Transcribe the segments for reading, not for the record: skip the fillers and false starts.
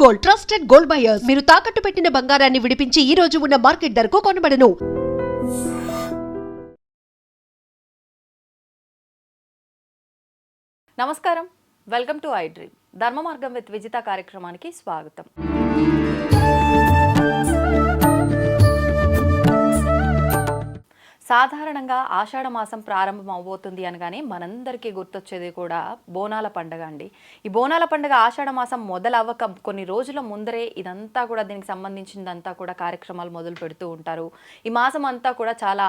Gold, trusted gold buyers. మీరు తాకట్టు పెట్టిన బంగారాన్ని విడిపించి ఈ రోజు ఉన్న మార్కెట్ ధరకు కొనబడను. నమస్కారం, వెల్కమ్ టు ఐ డ్రీమ్. ధర్మ మార్గం విత్ విజిత కార్యక్రమానికి స్వాగతం. సాధారణంగా ఆషాఢ మాసం ప్రారంభం అవబోతుంది అనగానే మనందరికీ గుర్తొచ్చేది కూడా బోనాల పండుగ అండి. ఈ బోనాల పండుగ ఆషాఢ మాసం మొదలవ్వక కొన్ని రోజుల ముందరే ఇదంతా కూడా దీనికి సంబంధించిందంతా కూడా కార్యక్రమాలు మొదలు పెడుతూ ఉంటారు. ఈ మాసం అంతా కూడా చాలా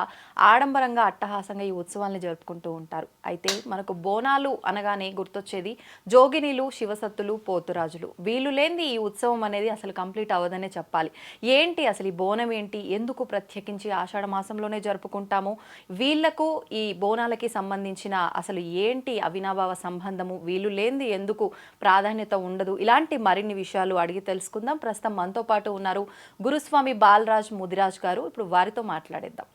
ఆడంబరంగా అట్టహాసంగా ఈ ఉత్సవాల్ని జరుపుకుంటూ ఉంటారు. అయితే మనకు బోనాలు అనగానే గుర్తొచ్చేది జోగినీలు, శివసత్తులు, పోతురాజులు. వీళ్ళు లేనిది ఈ ఉత్సవం అనేది అసలు కంప్లీట్ అవ్వదనే చెప్పాలి. ఏంటి అసలు ఈ బోనం ఏంటి, ఎందుకు ప్రత్యేకించి ఆషాఢ మాసంలోనే జరుపుకుంటారు, వీళ్లకు ఈ బోనాలకి సంబంధించిన అసలు ఏంటి అవినాభావ సంబంధము, వీళ్ళు లేనిది ఎందుకు ప్రాధాన్యత ఉండదు, ఇలాంటి మరిన్ని విషయాలు అడిగి తెలుసుకుందాం. ప్రస్తుతం మనతో పాటు ఉన్నారు గురుస్వామి బాలరాజ్ ముదిరాజ్ గారు. ఇప్పుడు వారితో మాట్లాడేద్దాం.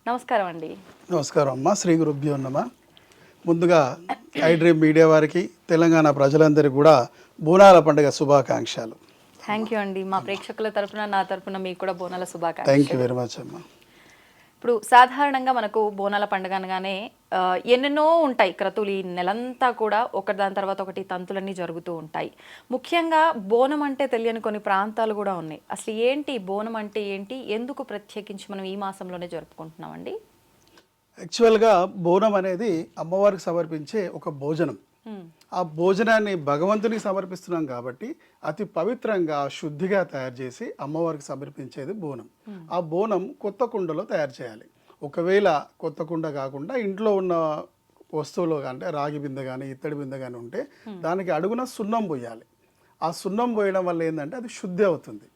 నమస్కారం అండి. నమస్కారం అమ్మ. శ్రీ గురుభ్యో నమః. ముందుగా ఐ డ్రీమ్ మీడియా వారికి, తెలంగాణ ప్రజలందరికీ కూడా బోనాల పండుగ శుభాకాంక్షలు. థ్యాంక్ యూ అండి. మా ప్రేక్షకుల తరపున, నా తరపున మీకు కూడా బోనాల శుభాకాంక్షలు. థ్యాంక్ యూ వెరీ మచ్ అమ్మ. ఇప్పుడు సాధారణంగా మనకు బోనాల పండుగ అనగానే ఎన్నెన్నో ఉంటాయి క్రతువులు. ఈ నెలంతా కూడా ఒకటి దాని తర్వాత ఒకటి తంతులన్నీ జరుగుతూ ఉంటాయి. ముఖ్యంగా బోనం అంటే తెలియని కొన్ని ప్రాంతాలు కూడా ఉన్నాయి. అసలు ఏంటి బోనం అంటే ఏంటి, ఎందుకు ప్రత్యేకించి మనం ఈ మాసంలోనే జరుపుకుంటున్నామండి? యాక్చువల్గా బోనం అనేది అమ్మవారికి సమర్పించే ఒక భోజనం. ఆ భోజనాన్ని భగవంతునికి సమర్పిస్తున్నాం కాబట్టి అతి పవిత్రంగా శుద్ధిగా తయారు చేసి అమ్మవారికి సమర్పించేది బోనం. ఆ బోనం కొత్త కుండలో తయారు చేయాలి. ఒకవేళ కొత్త కుండ కాకుండా ఇంట్లో ఉన్న వస్తువులు అంటే రాగి బిందె కానీ ఇత్తడి బిందె కానీ ఉంటే దానికి అడుగున సున్నం పోయాలి. ఆ సున్నం పోయడం వల్ల ఏంటంటే అది శుద్ధి అవుతుంది.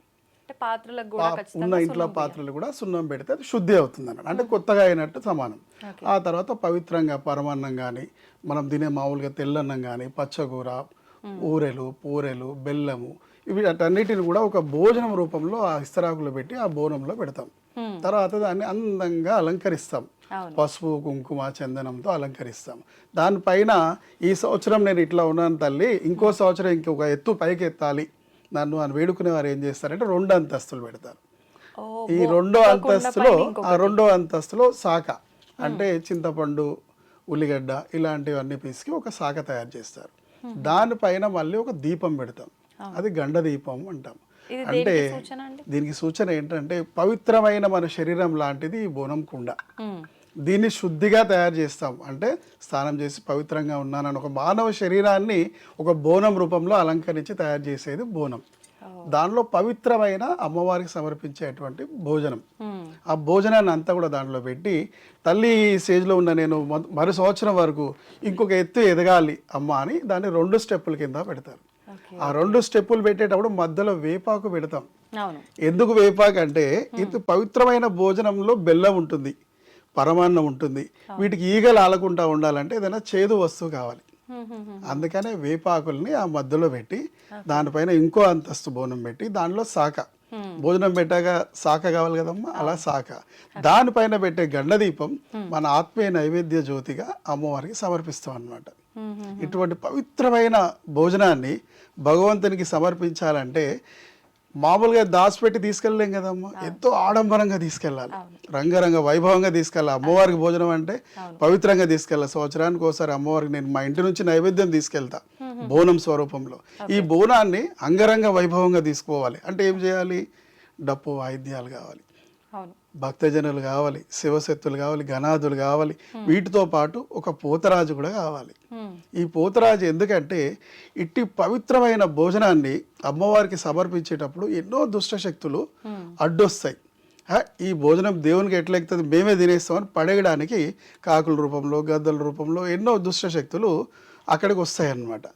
ఉన్న ఇంట్లో పాత్రలు కూడా సున్నం పెడితే అది శుద్ధి అవుతుంది అన్నమాట. అంటే కొత్తగా అయినట్టు సమానం. ఆ తర్వాత పవిత్రంగా పరమాన్నం కానీ, మనం తినే మామూలుగా తెల్లన్నం కానీ, పచ్చకూర, ఊరెలు, పూరెలు, బెల్లము, ఇవి అన్నిటిని కూడా ఒక భోజనం రూపంలో ఆ ఇస్తరాకులు పెట్టి ఆ బోనంలో పెడతాం. తర్వాత దాన్ని అందంగా అలంకరిస్తాం. పసుపు, కుంకుమ, చందనంతో అలంకరిస్తాం. దానిపైన ఈ సంవత్సరం నేను ఇట్లా ఉన్నాను తల్లి, ఇంకో సంవత్సరం ఇంకొక ఎత్తు పైకి ఎత్తాలి నన్ను అని వేడుకునే వారు ఏం చేస్తారంటే 2 అంతస్తులు పెడతారు. ఈ 2వ అంతస్తులో ఆ 2వ అంతస్తులో శాఖ అంటే చింతపండు, ఉల్లిగడ్డ ఇలాంటివన్నీ పీసుకి ఒక శాఖ తయారు చేస్తారు. దానిపైన మళ్ళీ ఒక దీపం పెడతాం. అది గండ దీపం అంటాం. అంటే దీనికి సూచన ఏంటంటే పవిత్రమైన మన శరీరం లాంటిది ఈ బోనం కుండ. దీన్ని శుద్ధిగా తయారు చేస్తాం. అంటే స్నానం చేసి పవిత్రంగా ఉన్నానని ఒక మానవ శరీరాన్ని ఒక బోనం రూపంలో అలంకరించి తయారు చేసేది బోనం. దానిలో పవిత్రమైన అమ్మవారికి సమర్పించేటువంటి భోజనం. ఆ భోజనాన్ని అంతా కూడా దాంట్లో పెట్టి తల్లి ఈ స్టేజ్లో ఉన్న నేను మరో సంవత్సరం వరకు ఇంకొక ఎత్తు ఎదగాలి అమ్మ అని దాన్ని 2 స్టెప్పుల కింద పెడతారు. ఆ 2 స్టెప్పులు పెట్టేటప్పుడు మధ్యలో వేపాకు పెడతాం. ఎందుకు వేపాకు అంటే ఇది పవిత్రమైన భోజనంలో బెల్లం ఉంటుంది, పరమాన్నం ఉంటుంది. వీటికి ఈగలు ఆలకుండా ఉండాలంటే ఏదైనా చేదు వస్తువు కావాలి. అందుకనే వేపాకుల్ని ఆ మధ్యలో పెట్టి దానిపైన ఇంకో అంతస్తు బోనం పెట్టి దానిలో శాఖ, భోజనం పెట్టాక శాఖ కావాలి కదమ్మా, అలా శాఖ, దానిపైన పెట్టే గండదీపం మన ఆత్మీయ నైవేద్య జ్యోతిగా అమ్మవారికి సమర్పిస్తాం అన్నమాట. ఇటువంటి పవిత్రమైన భోజనాన్ని భగవంతునికి సమర్పించాలంటే మామూలుగా దాచిపెట్టి తీసుకెళ్ళలేం కదమ్మా, ఎంతో ఆడంబరంగా తీసుకెళ్ళాలి, రంగరంగ వైభవంగా తీసుకెళ్ళాలి. అమ్మవారికి భోజనం అంటే పవిత్రంగా తీసుకెళ్ళాలి. సంవత్సరానికి ఒకసారి అమ్మవారికి నేను మా ఇంటి నుంచి నైవేద్యం తీసుకెళ్తా బోనం స్వరూపంలో. ఈ బోనాన్ని అంగరంగ వైభవంగా తీసుకోవాలి అంటే ఏం చేయాలి? డప్పు వాయిద్యాలు కావాలి, భక్తజనులు కావాలి, శివశక్తులు కావాలి, గణాదులు కావాలి, వీటితో పాటు ఒక పోతరాజు కూడా కావాలి. ఈ పోతరాజు ఎందుకంటే ఇట్టి పవిత్రమైన భోజనాన్ని అమ్మవారికి సమర్పించేటప్పుడు ఎన్నో దుష్టశక్తులు అడ్డొస్తాయి. ఈ భోజనం దేవునికి ఎట్లా ఎక్కుతుంది, మేమే తినేస్తామని పడేయడానికి కాకుల రూపంలో, గద్దల రూపంలో ఎన్నో దుష్టశక్తులు అక్కడికి వస్తాయన్నమాట.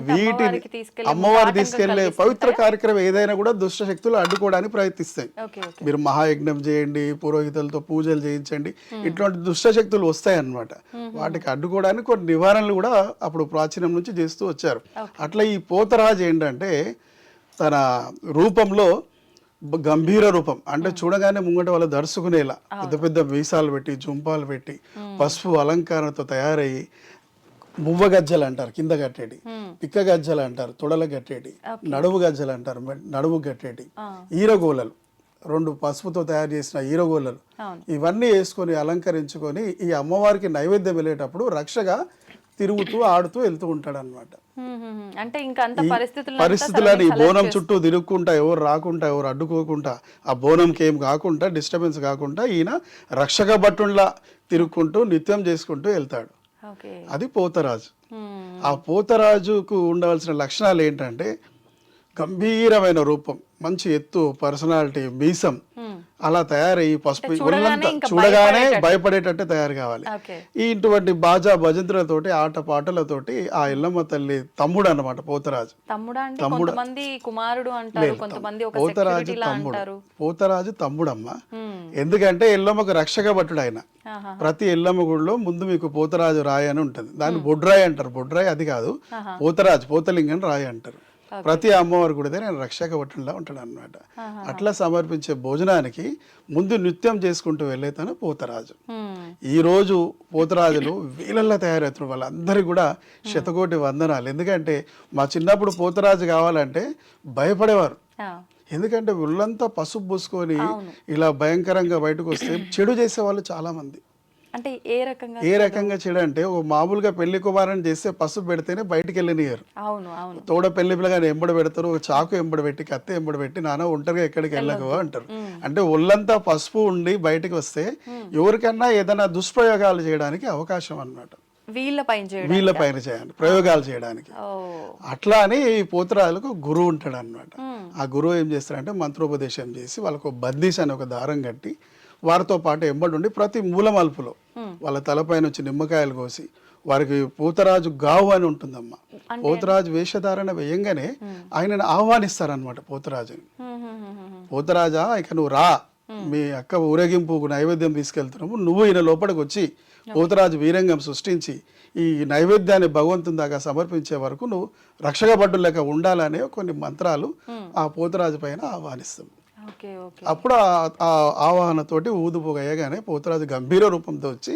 వీటిని అమ్మవారు తీసుకెళ్లే పవిత్ర కార్యక్రమం ఏదైనా కూడా దుష్ట శక్తులు అడ్డుకోవడానికి ప్రయత్నిస్తాయి. మీరు మహాయజ్ఞం చేయండి, పురోహితులతో పూజలు చేయించండి, ఇటువంటి దుష్ట శక్తులు వస్తాయన్నమాట. వాటికి అడ్డుకోవడానికి కొన్ని నివారణలు కూడా అప్పుడు ప్రాచీనం నుంచి చేస్తూ వచ్చారు. అట్లా ఈ పోతరాజు ఏంటంటే తన రూపంలో గంభీర రూపం అంటే చూడగానే ముంగట వాళ్ళు దర్శకునేలా పెద్ద పెద్ద మీసాలు పెట్టి, జుంపాలు పెట్టి, పసుపు అలంకారంతో తయారయ్యి మువ్వ గజ్జలు అంటారు కింద కట్టేటి, పిక్క గజ్జలు అంటారు తొడల కట్టేటి, నడుము గజ్జలు అంటారు నడుము కట్టేటి, ఈరగోలలు 2 పసుపుతో తయారు చేసిన ఈరగోలలు, ఇవన్నీ వేసుకొని అలంకరించుకొని ఈ అమ్మవారికి నైవేద్యం వెళ్ళేటప్పుడు రక్షగా తిరుగుతూ ఆడుతూ వెళ్తూ ఉంటాడు అనమాట. అంటే ఇంకా అంత పరిస్థితులని బోనం చుట్టూ తిరుగుకుంటా, ఎవరు రాకుండా ఎవరు అడ్డుకోకుండా, ఆ బోనంకి ఏం కాకుండా డిస్టర్బెన్స్ కాకుండా ఈయన రక్షక భటుల్లా తిరుగుకుంటూ నిత్యం చేసుకుంటూ వెళ్తాడు. అది పోతరాజు. ఆ పోతరాజుకు ఉండవలసిన లక్షణాలు ఏంటంటే గంభీరమైన రూపం, మంచి ఎత్తు, పర్సనాలిటీ, మీసం అలా తయారయ్యి పసుపు ఒళ్ళంతా చూడగానే భయపడేటట్టే తయారు కావాలి. ఇటువంటి బాజా భజంత్రులతోటి ఆట పాటలతోటి ఆ ఎల్లమ్మ తల్లి తమ్ముడు అన్నమాట పోతరాజు. పోతరాజు తమ్ముడమ్మ. ఎందుకంటే ఎల్లమ్మకు రక్షక భటుడు ఆయన. ప్రతి ఎల్లమ్మ గుడిలో ముందు మీకు పోతరాజు రాయి అని ఉంటుంది, దాన్ని బొడ్రాయి అంటారు. బొడ్రాయి అది కాదు, పోతరాజు పోతలింగం రాయి అంటారు. ప్రతి అమ్మవారి గుడిదే నేను రక్షక భటుల్లా ఉంటాడు అనమాట. అట్లా సమర్పించే భోజనానికి ముందు నృత్యం చేసుకుంటూ వెళ్ళేతాను పోతరాజు. ఈ రోజు పోతరాజులు వీళ్ళల్లా తయారవుతున్నారు. వాళ్ళందరికీ కూడా శతకోటి వందనాలు. ఎందుకంటే మా చిన్నప్పుడు పోతరాజు కావాలంటే భయపడేవారు. ఎందుకంటే ఒళ్ళంతా పసుపు పూసుకొని ఇలా భయంకరంగా బయటకు వస్తే చెడు చేసే వాళ్ళు చాలా మంది. అంటే ఏ రకంగా చెడు అంటే ఒక మామూలుగా పెళ్లి కుమారుని చేస్తే పసుపు పెడితేనే బయటికి వెళ్ళనియరు. తోడ పెళ్లి పిల్లగానే ఎంబడి పెడతారు, ఒక చాకు ఎంబడి పెట్టి కత్తి ఎంబడి పెట్టి నాన్న ఒంటరిగా ఎక్కడికి వెళ్ళకు అంటారు. అంటే ఒళ్ళంతా పసుపు ఉండి బయటికి వస్తే ఎవరికన్నా ఏదైనా దుష్ప్రయోగాలు చేయడానికి అవకాశం అన్నమాట. వీళ్ళ పైన చేయండి ప్రయోగాలు చేయడానికి. అట్లా అని ఈ పోతరాజులకు గురువు ఉంటాడు అన్నమాట. ఆ గురువు ఏం చేస్తారంటే మంత్రోపదేశం చేసి వాళ్ళకు బద్దీస్ అని ఒక దారం కట్టి వారితో పాటు ఎంబడి ఉండి ప్రతి మూల మలుపులో వాళ్ళ తలపైన వచ్చి నిమ్మకాయలు కోసి వారికి పోతరాజు గావు అని ఉంటుందమ్మా. పోతరాజు వేషధారణ వేయంగానే ఆయనను ఆహ్వానిస్తారనమాట పోతరాజుని. పోతరాజా ఇక నువ్వు రా, మీ అక్క ఊరేగింపు నైవేద్యం తీసుకెళ్తున్నాము, నువ్వు ఈయన లోపలికి వచ్చి పోతరాజు వీరంగం సృష్టించి ఈ నైవేద్యాన్ని భగవంతుని దాకా సమర్పించే వరకు నువ్వు రక్షక భటులు లెక్క ఉండాలనే కొన్ని మంత్రాలు ఆ పోతరాజు పైన ఆహ్వానిస్తాం. అప్పుడు ఆ ఆవాహనతోటి ఊదుపోగయ్యగానే పోతరాజు గంభీర రూపంతో వచ్చి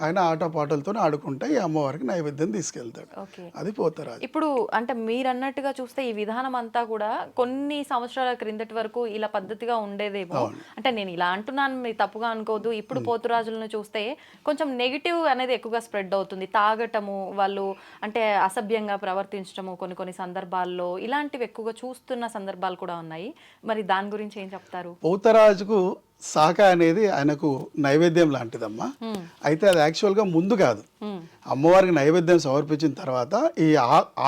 ఆయన ఆట పాటలతో ఆడుకుంటే ఈ అమ్మవారికి నైవేద్యం తీసుకెళ్తాడు. అది పోతరాజు. ఇప్పుడు అంటే మీరు అన్నట్టుగా చూస్తే ఈ విధానం అంతా కూడా కొన్ని సంవత్సరాల క్రిందటి వరకు ఇలా పద్ధతిగా ఉండేదేమో. అంటే నేను ఇలా అంటున్నాను, మీరు తప్పుగా అనుకోదు. ఇప్పుడు పోతురాజులను చూస్తే కొంచెం నెగిటివ్ అనేది ఎక్కువగా స్ప్రెడ్ అవుతుంది. తాగటము, వాళ్ళు అంటే అసభ్యంగా ప్రవర్తించడము కొన్ని సందర్భాల్లో ఇలాంటివి ఎక్కువగా చూస్తున్న సందర్భాలు కూడా ఉన్నాయి. మరి దాని గురించి ఏం చెప్తారు? పోతరాజుకు శాఖ అనేది ఆయనకు నైవేద్యం లాంటిదమ్మా. అయితే అది యాక్చువల్గా ముందు కాదు, అమ్మవారికి నైవేద్యం సమర్పించిన తర్వాత ఈ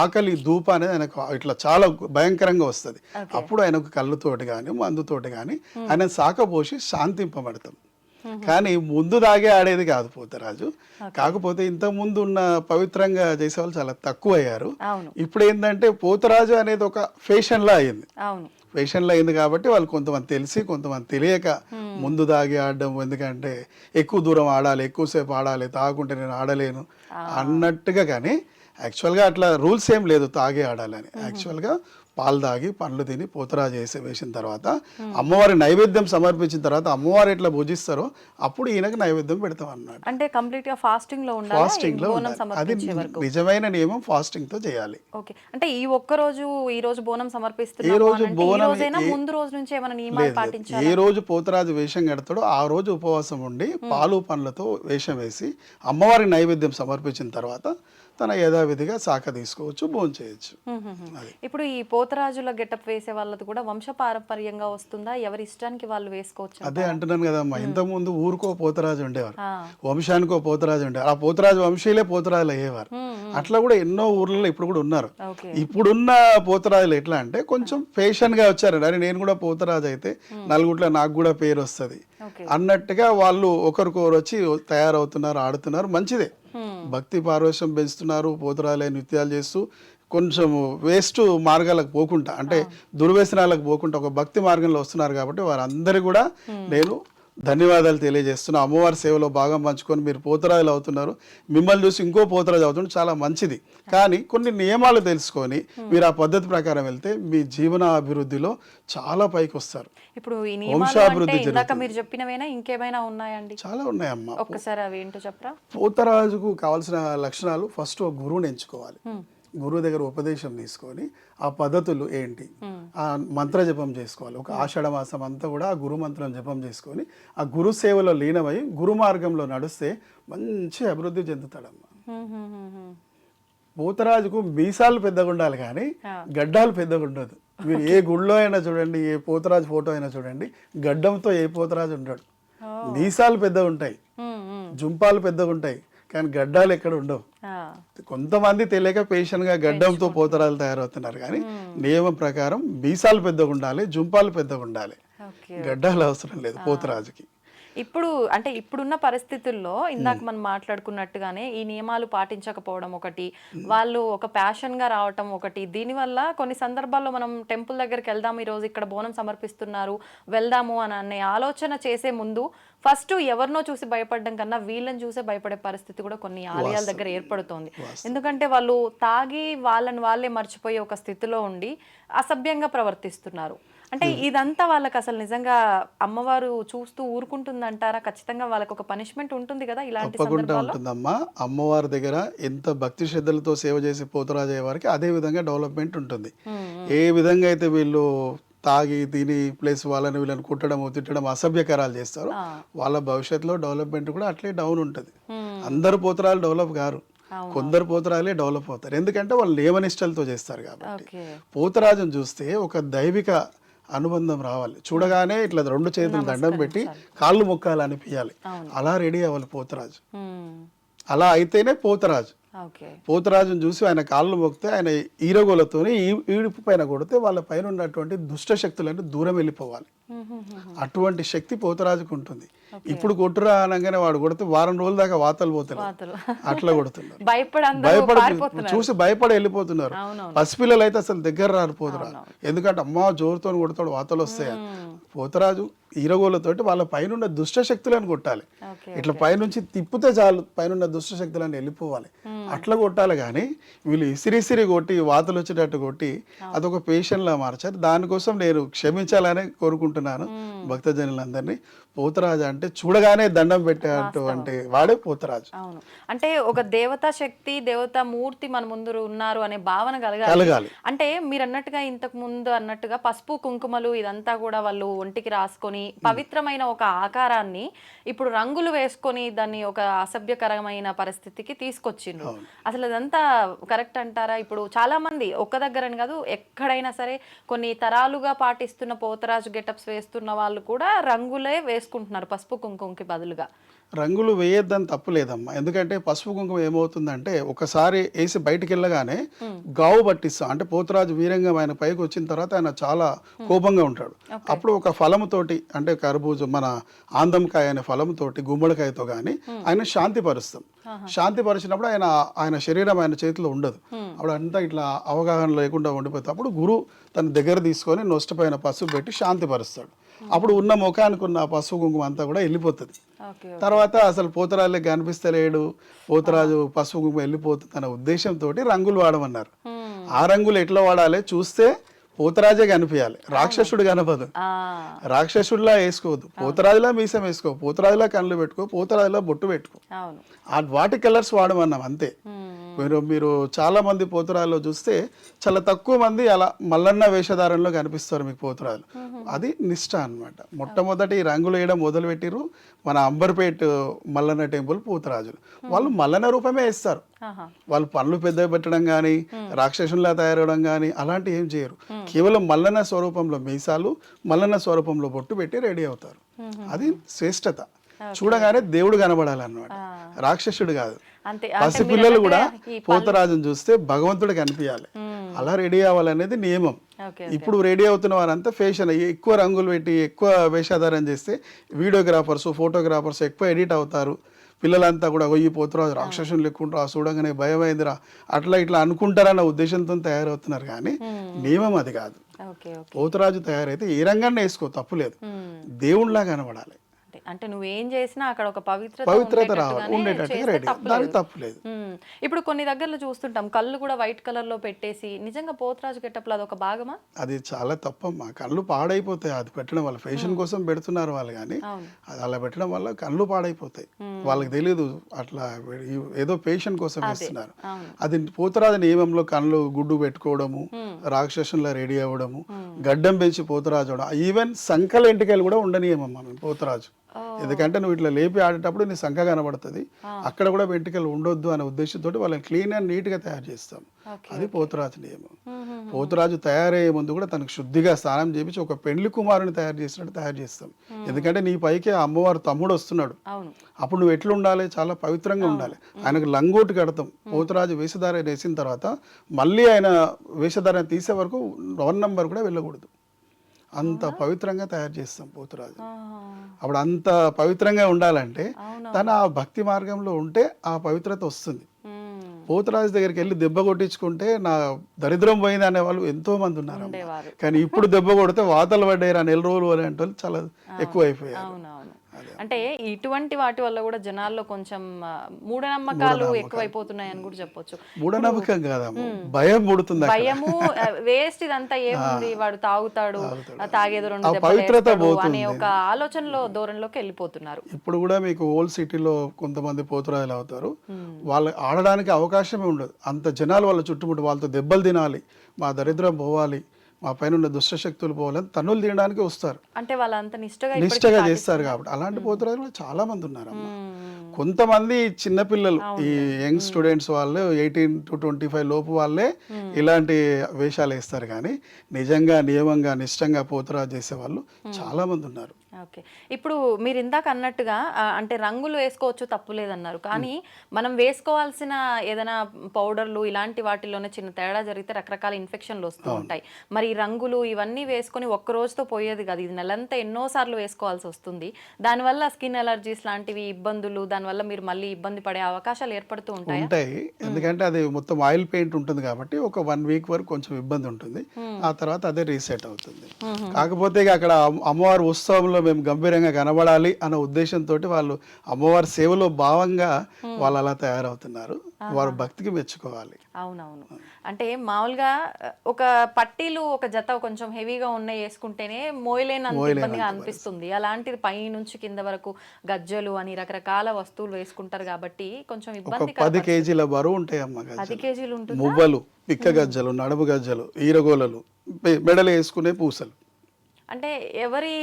ఆకలి ధూప అనేది ఆయనకు ఇట్లా చాలా భయంకరంగా వస్తుంది. అప్పుడు ఆయనకు కళ్ళుతోటి కానీ మందుతోటి కానీ ఆయన శాఖ పోసి శాంతింపబడతాం. కానీ ముందు దాగే ఆడేది కాదు పోతరాజు. కాకపోతే ఇంతకు ముందు ఉన్న పవిత్రంగా చేసేవాళ్ళు చాలా తక్కువ అయ్యారు. ఇప్పుడు ఏంటంటే పోతరాజు అనేది ఒక ఫ్యాషన్ లా అయింది. ఫ్యాషన్లో అయింది కాబట్టి వాళ్ళు కొంతమంది తెలిసి కొంతమంది తెలియక ముందు దాగి ఆడడం. ఎందుకంటే ఎక్కువ దూరం ఆడాలి, ఎక్కువసేపు ఆడాలి, తాగుకుంటే నేను ఆడలేను అన్నట్టుగా. కానీ యాక్చువల్గా అట్లా రూల్స్ ఏం లేదు తాగి ఆడాలని. యాక్చువల్గా పాలు తాగి పండ్లు తిని పోతరాజు వేసిన తర్వాత అమ్మవారి నైవేద్యం సమర్పించిన తర్వాత అమ్మవారు ఎట్లా భుజిస్తారో అప్పుడు ఈయనకు నైవేద్యం పెడతాం అన్నమాట. అంటే కంప్లీట్ గా ఫాస్టింగ్ లో అది నిజమైన నియమం, ఫాస్టింగ్ తో చేయాలి. ఓకే. అంటే ఈ ఒక్క రోజు ఈ రోజు బోనం సమర్పిస్తున్నారు, ఈ రోజు బోనం ముందు రోజు నుంచి ఏమైనా నియమాలు పాటించాలి? ఏ రోజు పోతరాజు వేషం కడతాడో ఆ రోజు ఉపవాసం ఉండి పాలు పండ్లతో వేషం వేసి అమ్మవారి నైవేద్యం సమర్పించిన తర్వాత తన యథావిధిగా శాఖ తీసుకోవచ్చు, భోజనం చేయొచ్చు. ఇప్పుడు ఈ పోతరాజుల గెటప్ వేసే వాళ్ళది కూడా వంశపారంపర్యంగా వస్తుందా, ఎవరి ఇష్టానికి వాళ్ళు వేసుకోవచ్చు? అదే అంటున్నాను కదమ్మా, ఇంతకుముందు ఊరికో పోతరాజు ఉండేవారు, వంశానికో పోతరాజు ఉండేవారు. ఆ పోతరాజు వంశీయులే పోతరాజులు అయ్యేవారు. అట్లా కూడా ఎన్నో ఊర్లలో ఇప్పుడు కూడా ఉన్నారు. ఇప్పుడున్న పోతరాజులు ఎట్లా అంటే కొంచెం ఫ్యాషన్ గా వచ్చారు. అరే నేను కూడా పోతరాజు అయితే నలుగుట్ల నాకు కూడా పేరు వస్తుంది అన్నట్టుగా వాళ్ళు ఒకరికొకరు వచ్చి తయారవుతున్నారు, ఆడుతున్నారు. మంచిదే, భక్తి పారవశ్యం పెంచుతున్నారు. పోతరాలే నృత్యాలు చేస్తూ కొంచెం వేస్ట్ మార్గాలకు పోకుండా, అంటే దుర్వ్యసనాలకు పోకుండా ఒక భక్తి మార్గంలో వస్తున్నారు. కాబట్టి వారందరూ కూడా నేను ధన్యవాదాలు తెలియజేస్తున్నా. అమ్మవారి సేవలో భాగం పంచుకొని మీరు పోతరాజులు అవుతున్నారు. మిమ్మల్ని చూసి ఇంకో పోతరాజు అవుతుంటే చాలా మంచిది. కానీ కొన్ని నియమాలు తెలుసుకొని మీరు ఆ పద్ధతి ప్రకారం వెళ్తే మీ జీవన అభివృద్ధిలో చాలా పైకి వస్తారు. ఇప్పుడు ఈ నియమాలు అంటే ఇందాక మీరు చెప్పినవేనా ఇంకేమైనా ఉన్నాయండి? చాలా ఉన్నాయమ్మా. ఒక్కసారి అవి ఏంటో చెప్పరా? పోతరాజుకు కావాల్సిన లక్షణాలు, ఫస్ట్ ఒక గురువుని ఎంచుకోవాలి. గురువు దగ్గర ఉపదేశం తీసుకొని ఆ పద్ధతులు ఏంటి, ఆ మంత్ర జపం చేసుకోవాలి. ఒక ఆషాఢ మాసం అంతా కూడా ఆ గురు మంత్రం జపం చేసుకొని ఆ గురు సేవలో లీనమై గురు మార్గంలో నడిస్తే మంచి అభివృద్ధి చెందుతాడమ్మా. పోతరాజుకు మీసాలు పెద్దగా ఉండాలి కానీ గడ్డాలు పెద్దగా ఉండదు. మీరు ఏ గుళ్ళో అయినా చూడండి, ఏ పోతరాజు ఫోటో అయినా చూడండి, గడ్డంతో ఏ పోతరాజు ఉంటాడు. మీసాలు పెద్దగా ఉంటాయి, జుంపాలు పెద్దగా ఉంటాయి, కానీ గడ్డాలు ఎక్కడ ఉండవు. కొంతమంది తెలియక పేషెంట్గా గడ్డంతో పోతరాలు తయారవుతున్నారు. కానీ నియమం ప్రకారం మీసాలు పెద్దగా ఉండాలి, జుంపాలు పెద్దగా ఉండాలి, గడ్డాలు అవసరం లేదు పోతరాజుకి. ఇప్పుడు అంటే ఇప్పుడున్న పరిస్థితుల్లో ఇందాక మనం మాట్లాడుకున్నట్టుగానే ఈ నియమాలు పాటించకపోవడం ఒకటి, వాళ్ళు ఒక ప్యాషన్గా రావటం ఒకటి. దీనివల్ల కొన్ని సందర్భాల్లో మనం టెంపుల్ దగ్గరికి వెళ్దాం, ఈరోజు ఇక్కడ బోనం సమర్పిస్తున్నారు వెళ్దాము అని అనే ఆలోచన చేసే ముందు ఫస్ట్ ఎవరినో చూసి భయపడడం కన్నా వీళ్ళని చూసే భయపడే పరిస్థితి కూడా కొన్ని ఆలయాల దగ్గర ఏర్పడుతోంది. ఎందుకంటే వాళ్ళు తాగి వాళ్ళని వాళ్ళే మర్చిపోయే ఒక స్థితిలో ఉండి అసభ్యంగా ప్రవర్తిస్తున్నారు. అంటే ఇదంతా వాళ్ళకి అసలు నిజంగా అమ్మవారు చూస్తూ ఊరుకుంటుందంటారా? ఖచ్చితంగా వాళ్ళకి ఒక పనిష్మెంట్ ఉంటుంది కదా ఇలాంటి తప్పకుండా ఉంటుందమ్మా. అమ్మవారి దగ్గర ఎంత భక్తి శ్రద్ధలతో సేవ చేసే పోతరాజు అయ్యే వారికి అదే విధంగా డెవలప్మెంట్ ఉంటుంది. ఏ విధంగా అయితే వీళ్ళు తాగి తిని ప్లస్ వాళ్ళని వీళ్ళని కుట్టడం తిట్టడం అసభ్యకరాలు చేస్తారో వాళ్ళ భవిష్యత్తులో డెవలప్మెంట్ కూడా అట్లే డౌన్ ఉంటుంది. అందరు పోతరాలు డెవలప్ కారు, కొందరు పోతరాలే డెవలప్ అవుతారు. ఎందుకంటే వాళ్ళు నియమనిష్టలతో చేస్తారు కాబట్టి. పోతరాజును చూస్తే ఒక దైవిక అనుబంధం రావాలి. చూడగానే ఇట్లా రెండు చేతులు దండం పెట్టి కాళ్ళు మొక్కాలి అనిపించాలి. అలా రెడీ అవ్వాలి పోతరాజు. అలా అయితేనే పోతరాజు. పోతరాజును చూసి ఆయన కాళ్ళు మొక్కితే ఆయన ఈరగోలతో ఈడుపు పైన కొడితే వాళ్ళ పైన ఉన్నటువంటి దుష్ట శక్తులన్నీ దూరం వెళ్ళిపోవాలి. అటువంటి శక్తి పోతరాజుకు ఉంటుంది. ఇప్పుడు కొట్టురా అనగానే వాడు కొడితే వారం రోజుల దాకా వాతలు పోతున్నారు, అట్లా కొడుతున్నారు. భయపడి చూసి భయపడి వెళ్ళిపోతున్నారు. పసిపిల్లలు అయితే అసలు దగ్గర రారు పోతరాజు. ఎందుకంటే అమ్మ జోరుతో కొడతాడు, వాతలు వస్తాయి. పోతరాజు ఈరగోలతోటి వాళ్ళ పైన దుష్ట శక్తులను కొట్టాలి. ఇట్లా పైనుంచి తిప్పితే చాలు పైన దుష్ట శక్తులను వెళ్ళిపోవాలి. అట్లా కొట్టాలి. కానీ వీళ్ళు ఇసిరిసిరి కొట్టి వాతలు వచ్చేటట్టు కొట్టి అదొక పేషెంట్లా మార్చారు. దానికోసం నేను క్షమించాలని కోరుకుంటున్నాను భక్తజనులందరినీ. పోతరాజు అంటే చూడగానే దండం పెట్టేటువంటి వాడే పోతరాజు. అవును, అంటే ఒక దేవతా శక్తి, దేవతా మూర్తి మన ముందు ఉన్నారు అనే భావన కలగాలి. అంటే మీరు అన్నట్టుగా ఇంతకు ముందు అన్నట్టుగా పసుపు కుంకుమలు ఇదంతా కూడా వాళ్ళు ఒంటికి రాసుకొని పవిత్రమైన ఒక ఆకారాన్ని ఇప్పుడు రంగులు వేసుకొని దాన్ని ఒక అసభ్యకరమైన పరిస్థితికి తీసుకొచ్చిండ్రు. అసలు అదంతా కరెక్ట్ అంటారా? ఇప్పుడు చాలా మంది ఒక్క దగ్గరని కాదు, ఎక్కడైనా సరే కొన్ని తరాలుగా పాటిస్తున్న పోతరాజు గెటప్స్ వేస్తున్న వాళ్ళు కూడా రంగులే వేసుకుంటున్నారు పసుపు కుంకుమకి బదులుగా. రంగులు వేయొద్దని తప్పు లేదమ్మా. ఎందుకంటే పసుపు కుంకుమ ఏమవుతుందంటే ఒకసారి వేసి బయటికి వెళ్ళగానే గావు పట్టిస్తాం. అంటే పోతరాజు వీరంగం ఆయన పైకి వచ్చిన తర్వాత ఆయన చాలా కోపంగా ఉంటాడు. అప్పుడు ఒక ఫలముతోటి, అంటే కర్బూజ మన ఆందంకాయ అనే ఫలంతోటి గుమ్మడికాయతో కానీ ఆయన శాంతి పరుస్తాం. శాంతి పరిచినప్పుడు ఆయన శరీరం ఆయన చేతిలో ఉండదు. అప్పుడు అంతా ఇట్లా అవగాహన లేకుండా ఉండిపోతుంది. అప్పుడు గురువు తన దగ్గర తీసుకొని నొష్టపైన పసుపు పెట్టి శాంతి పరుస్తాడు. అప్పుడు ఉన్న ముఖానికి ఉన్న పసుపు కుంకుమ అంతా కూడా వెళ్ళిపోతుంది. తర్వాత అసలు పోతరాజులే కనిపిస్తలేడు, పోతరాజు పసుపు కుంకుమ వెళ్ళిపోతుంది అనే ఉద్దేశంతో రంగులు వాడమన్నారు. ఆ రంగులు ఎట్లా వాడాలి చూస్తే పోతరాజే కనిపించాలి, రాక్షసుడు కనపదు. రాక్షసుడిలా వేసుకోవద్దు, పోతరాజులా మీసం వేసుకో, పోతరాజులా కళ్ళు పెట్టుకో, పోతరాజులా బొట్టు పెట్టుకో. వాటి కలర్స్ వాడమన్నాం అంతే. మీరు చాలా మంది పోతరాజులో చూస్తే చాలా తక్కువ మంది అలా మల్లన్న వేషధారంలో కనిపిస్తారు మీకు పోతరాజులు. అది నిష్ఠ అన్నమాట. మొట్టమొదటి రంగులు వేయడం మొదలుపెట్టిరు మన అంబర్పేట మల్లన్న టెంపుల్ పోతరాజులు. వాళ్ళు మల్లన్న రూపమే వేస్తారు. వాళ్ళు పనులు పెద్ద పెట్టడం కానీ రాక్షసుల్లా తయారవడం కానీ అలాంటివి ఏం చేయరు. కేవలం మల్లన్న స్వరూపంలో మీసాలు, మల్లన్న స్వరూపంలో బొట్టు పెట్టి రెడీ అవుతారు. అది శ్రేష్టత. చూడగానే దేవుడు కనబడాలన్నమాట, రాక్షసుడు కాదు. పసిపిల్లలు కూడా పోతరాజును చూస్తే భగవంతుడు కనిపించాలి, అలా రెడీ అవ్వాలనేది నియమం. ఇప్పుడు రెడీ అవుతున్న వారంతా ఫ్యాషన్ ఎక్కువ రంగులు పెట్టి ఎక్కువ వేషాధారం చేస్తే వీడియోగ్రాఫర్స్, ఫోటోగ్రాఫర్స్ ఎక్కువ ఎడిట్ అవుతారు. పిల్లలంతా కూడా ఈ పోతరాజు రాక్షసుని లెక్కుంటారు, చూడగానే భయమైందిరా అట్లా ఇట్లా అనుకుంటారన్న ఉద్దేశంతో తయారవుతున్నారు. కానీ నియమం అది కాదు. పోతరాజు తయారైతే ఏ రంగాన్ని వేసుకో తప్పులేదు, దేవుళ్ళలా కనబడాలి. అంటే నువ్వేం చేసినా అక్కడ ఒక పవిత్రత రావాలి, ఉండేటట్టుగా రెడీ, దానికి తప్పులేదు. ఇప్పుడు కొన్ని దగ్గరలో చూస్తుంటాం కళ్ళు కూడా వైట్ కలర్ లో పెట్టేసి, నిజంగా పోతురాజు గెటప్లో అదొక భాగమా? అది చాలా తప్పమ్మా. కళ్ళు పాడైపోతాయి అది పెట్టడం వల్ల. ఫ్యాషన్ కోసం పెడుతున్నారు వాళ్ళు, కానీ అది అలా పెట్టడం వల్ల కళ్ళు పాడైపోతాయి. వాళ్ళకి తెలియదు అట్లా ఏదో పేషెంట్ కోసం వేస్తున్నారు. అది పోతురాజు నియమంలో కళ్ళు గుడ్డు పెట్టుకోవడము, రాక్షసులా రెడీ అవ్వడము, గడ్డం పెంచి పోతురాజు అవడం, ఈవెన్ సంకల ఎంటికలు కూడా ఉండనియమమ్మా మేము పోతురాజు. ఎందుకంటే నువ్వు ఇట్లా లేపి ఆడేటప్పుడు నీ సంఖ కనబడుతుంది, అక్కడ కూడా వెంట్రుకలు ఉండొద్దు అనే ఉద్దేశంతో వాళ్ళని క్లీన్ అండ్ నీట్ గా తయారు చేస్తాం. అది పోతురాజు నియమం. పోతురాజు తయారయ్యే ముందు కూడా తనకు శుద్ధిగా స్నానం చేపించి ఒక పెళ్లి కుమారుని తయారు చేసినట్టు తయారు చేస్తాం. ఎందుకంటే నీ పైకి అమ్మవారు తమ్ముడు వస్తున్నాడు, అప్పుడు నువ్వు ఎట్లా ఉండాలి, చాలా పవిత్రంగా ఉండాలి. ఆయనకు లంగోటి కడతాం. పోతురాజు వేషధారణ వేసిన తర్వాత మళ్ళీ ఆయన వేషధారణ తీసే వరకు 1 నంబర్ కూడా వెళ్ళకూడదు. అంత పవిత్రంగా తయారు చేస్తాం పోతురాజు. అప్పుడు అంత పవిత్రంగా ఉండాలంటే తన ఆ భక్తి మార్గంలో ఉంటే ఆ పవిత్రత వస్తుంది. పోతురాజు దగ్గరికి వెళ్ళి దెబ్బ కొట్టించుకుంటే నా దరిద్రం పోయింది అనే వాళ్ళు ఎంతో మంది ఉన్నారు. కానీ ఇప్పుడు దెబ్బ కొడితే వాతలు పడ్డారు 4 రోజులు అనే వాళ్ళు చాలా ఎక్కువ అయిపోయారు. అంటే ఇటువంటి వాటి వల్ల కూడా జనాల్లో కొంచెం మూఢనమ్మకాలు ఎక్కువైపోతున్నాయని కూడా చెప్పొచ్చు. మూఢనమ్మకం కాదమ్మా, భయం పుడుతుంది. భయము వేస్ట్, ఇదంతా ఏముంది, వాడు తాగుతాడు, తాగేది 2 దెబ్బలు అనే ఒక ఆలోచనలో ధోరణిలోకి వెళ్ళిపోతున్నారు. ఇప్పుడు కూడా మీకు ఓల్డ్ సిటీలో కొంతమంది పోతురాజులు అవుతారు, వాళ్ళు ఆడడానికి అవకాశమే ఉండదు. అంత జనాలు వాళ్ళ చుట్టుముట్టు, వాళ్ళతో దెబ్బలు తినాలి, మా దరిద్రం పోవాలి, మా పైన ఉన్న దుష్టశక్తులు పోవాలని తన్నులు తినడానికి వస్తారు. అంటే వాళ్ళంత నిష్టగా చేస్తారు కాబట్టి. అలాంటి పోతురాజులు చాలా మంది ఉన్నారమ్మా. కొంతమంది చిన్నపిల్లలు, ఈ యంగ్ స్టూడెంట్స్ వాళ్ళు 18 to 25 లోపు వాళ్ళే ఇలాంటి వేషాలు వేస్తారు, కానీ నిజంగా నియమంగా నిష్టంగా పోతురాజు చేసే వాళ్ళు చాలా మంది ఉన్నారు. ఓకే, ఇప్పుడు మీరు ఇందాక అన్నట్టుగా అంటే రంగులు వేసుకోవచ్చు, తప్పు లేదన్నారు, కానీ మనం వేసుకోవాల్సిన ఏదైనా పౌడర్లు ఇలాంటి వాటిలోనే చిన్న తేడా జరిగితే రకరకాల ఇన్ఫెక్షన్లు వస్తూ ఉంటాయి. మరి ఈ రంగులు ఇవన్నీ వేసుకొని ఒక్క రోజుతో పోయేది కాదు, ఇది నెలంతా ఎన్నోసార్లు వేసుకోవాల్సి వస్తుంది. దానివల్ల స్కిన్ ఎలర్జీస్ లాంటివి ఇబ్బందులు, దానివల్ల మీరు మళ్ళీ ఇబ్బంది పడే అవకాశాలు ఏర్పడుతూ ఉంటాయి. ఎందుకంటే అది మొత్తం ఆయిల్ పెయింట్ ఉంటుంది కాబట్టి ఒక 1 వీక్ వరకు కొంచెం ఇబ్బంది ఉంటుంది, ఆ తర్వాత అదే రీసెట్ అవుతుంది. కాకపోతే అక్కడ అమ్మవారి ఉత్సవంలో మేము గంభీరంగా కనబడాలి అన్న ఉద్దేశంతో వాళ్ళు అమ్మవారి సేవలో భావంగా వాళ్ళు అలా తయారవుతున్నారు. వారు భక్తికి మెచ్చుకోవాలి. అవునవును, అంటే మామూలుగా ఒక పట్టీలు ఒక జత కొంచెం హెవీగా ఉన్నాయి వేసుకుంటేనే మోయలేనంత ఇబ్బందిగా అనిపిస్తుంది. అలాంటిది పై నుంచి కింద వరకు గజ్జలు అని రకరకాల వస్తువులు వేసుకుంటారు కాబట్టి కొంచెం ఇబ్బంది. 10 కేజీల బరువు ఉంటాయి అమ్మ. 10 కేజీలు ఉంటుంది. మువ్వలు, పిక్క గజ్జలు, నడుము గజ్జలు, ఈరగోలలు, మెడలు వేసుకునే పూసలు. అంటే ఎవరి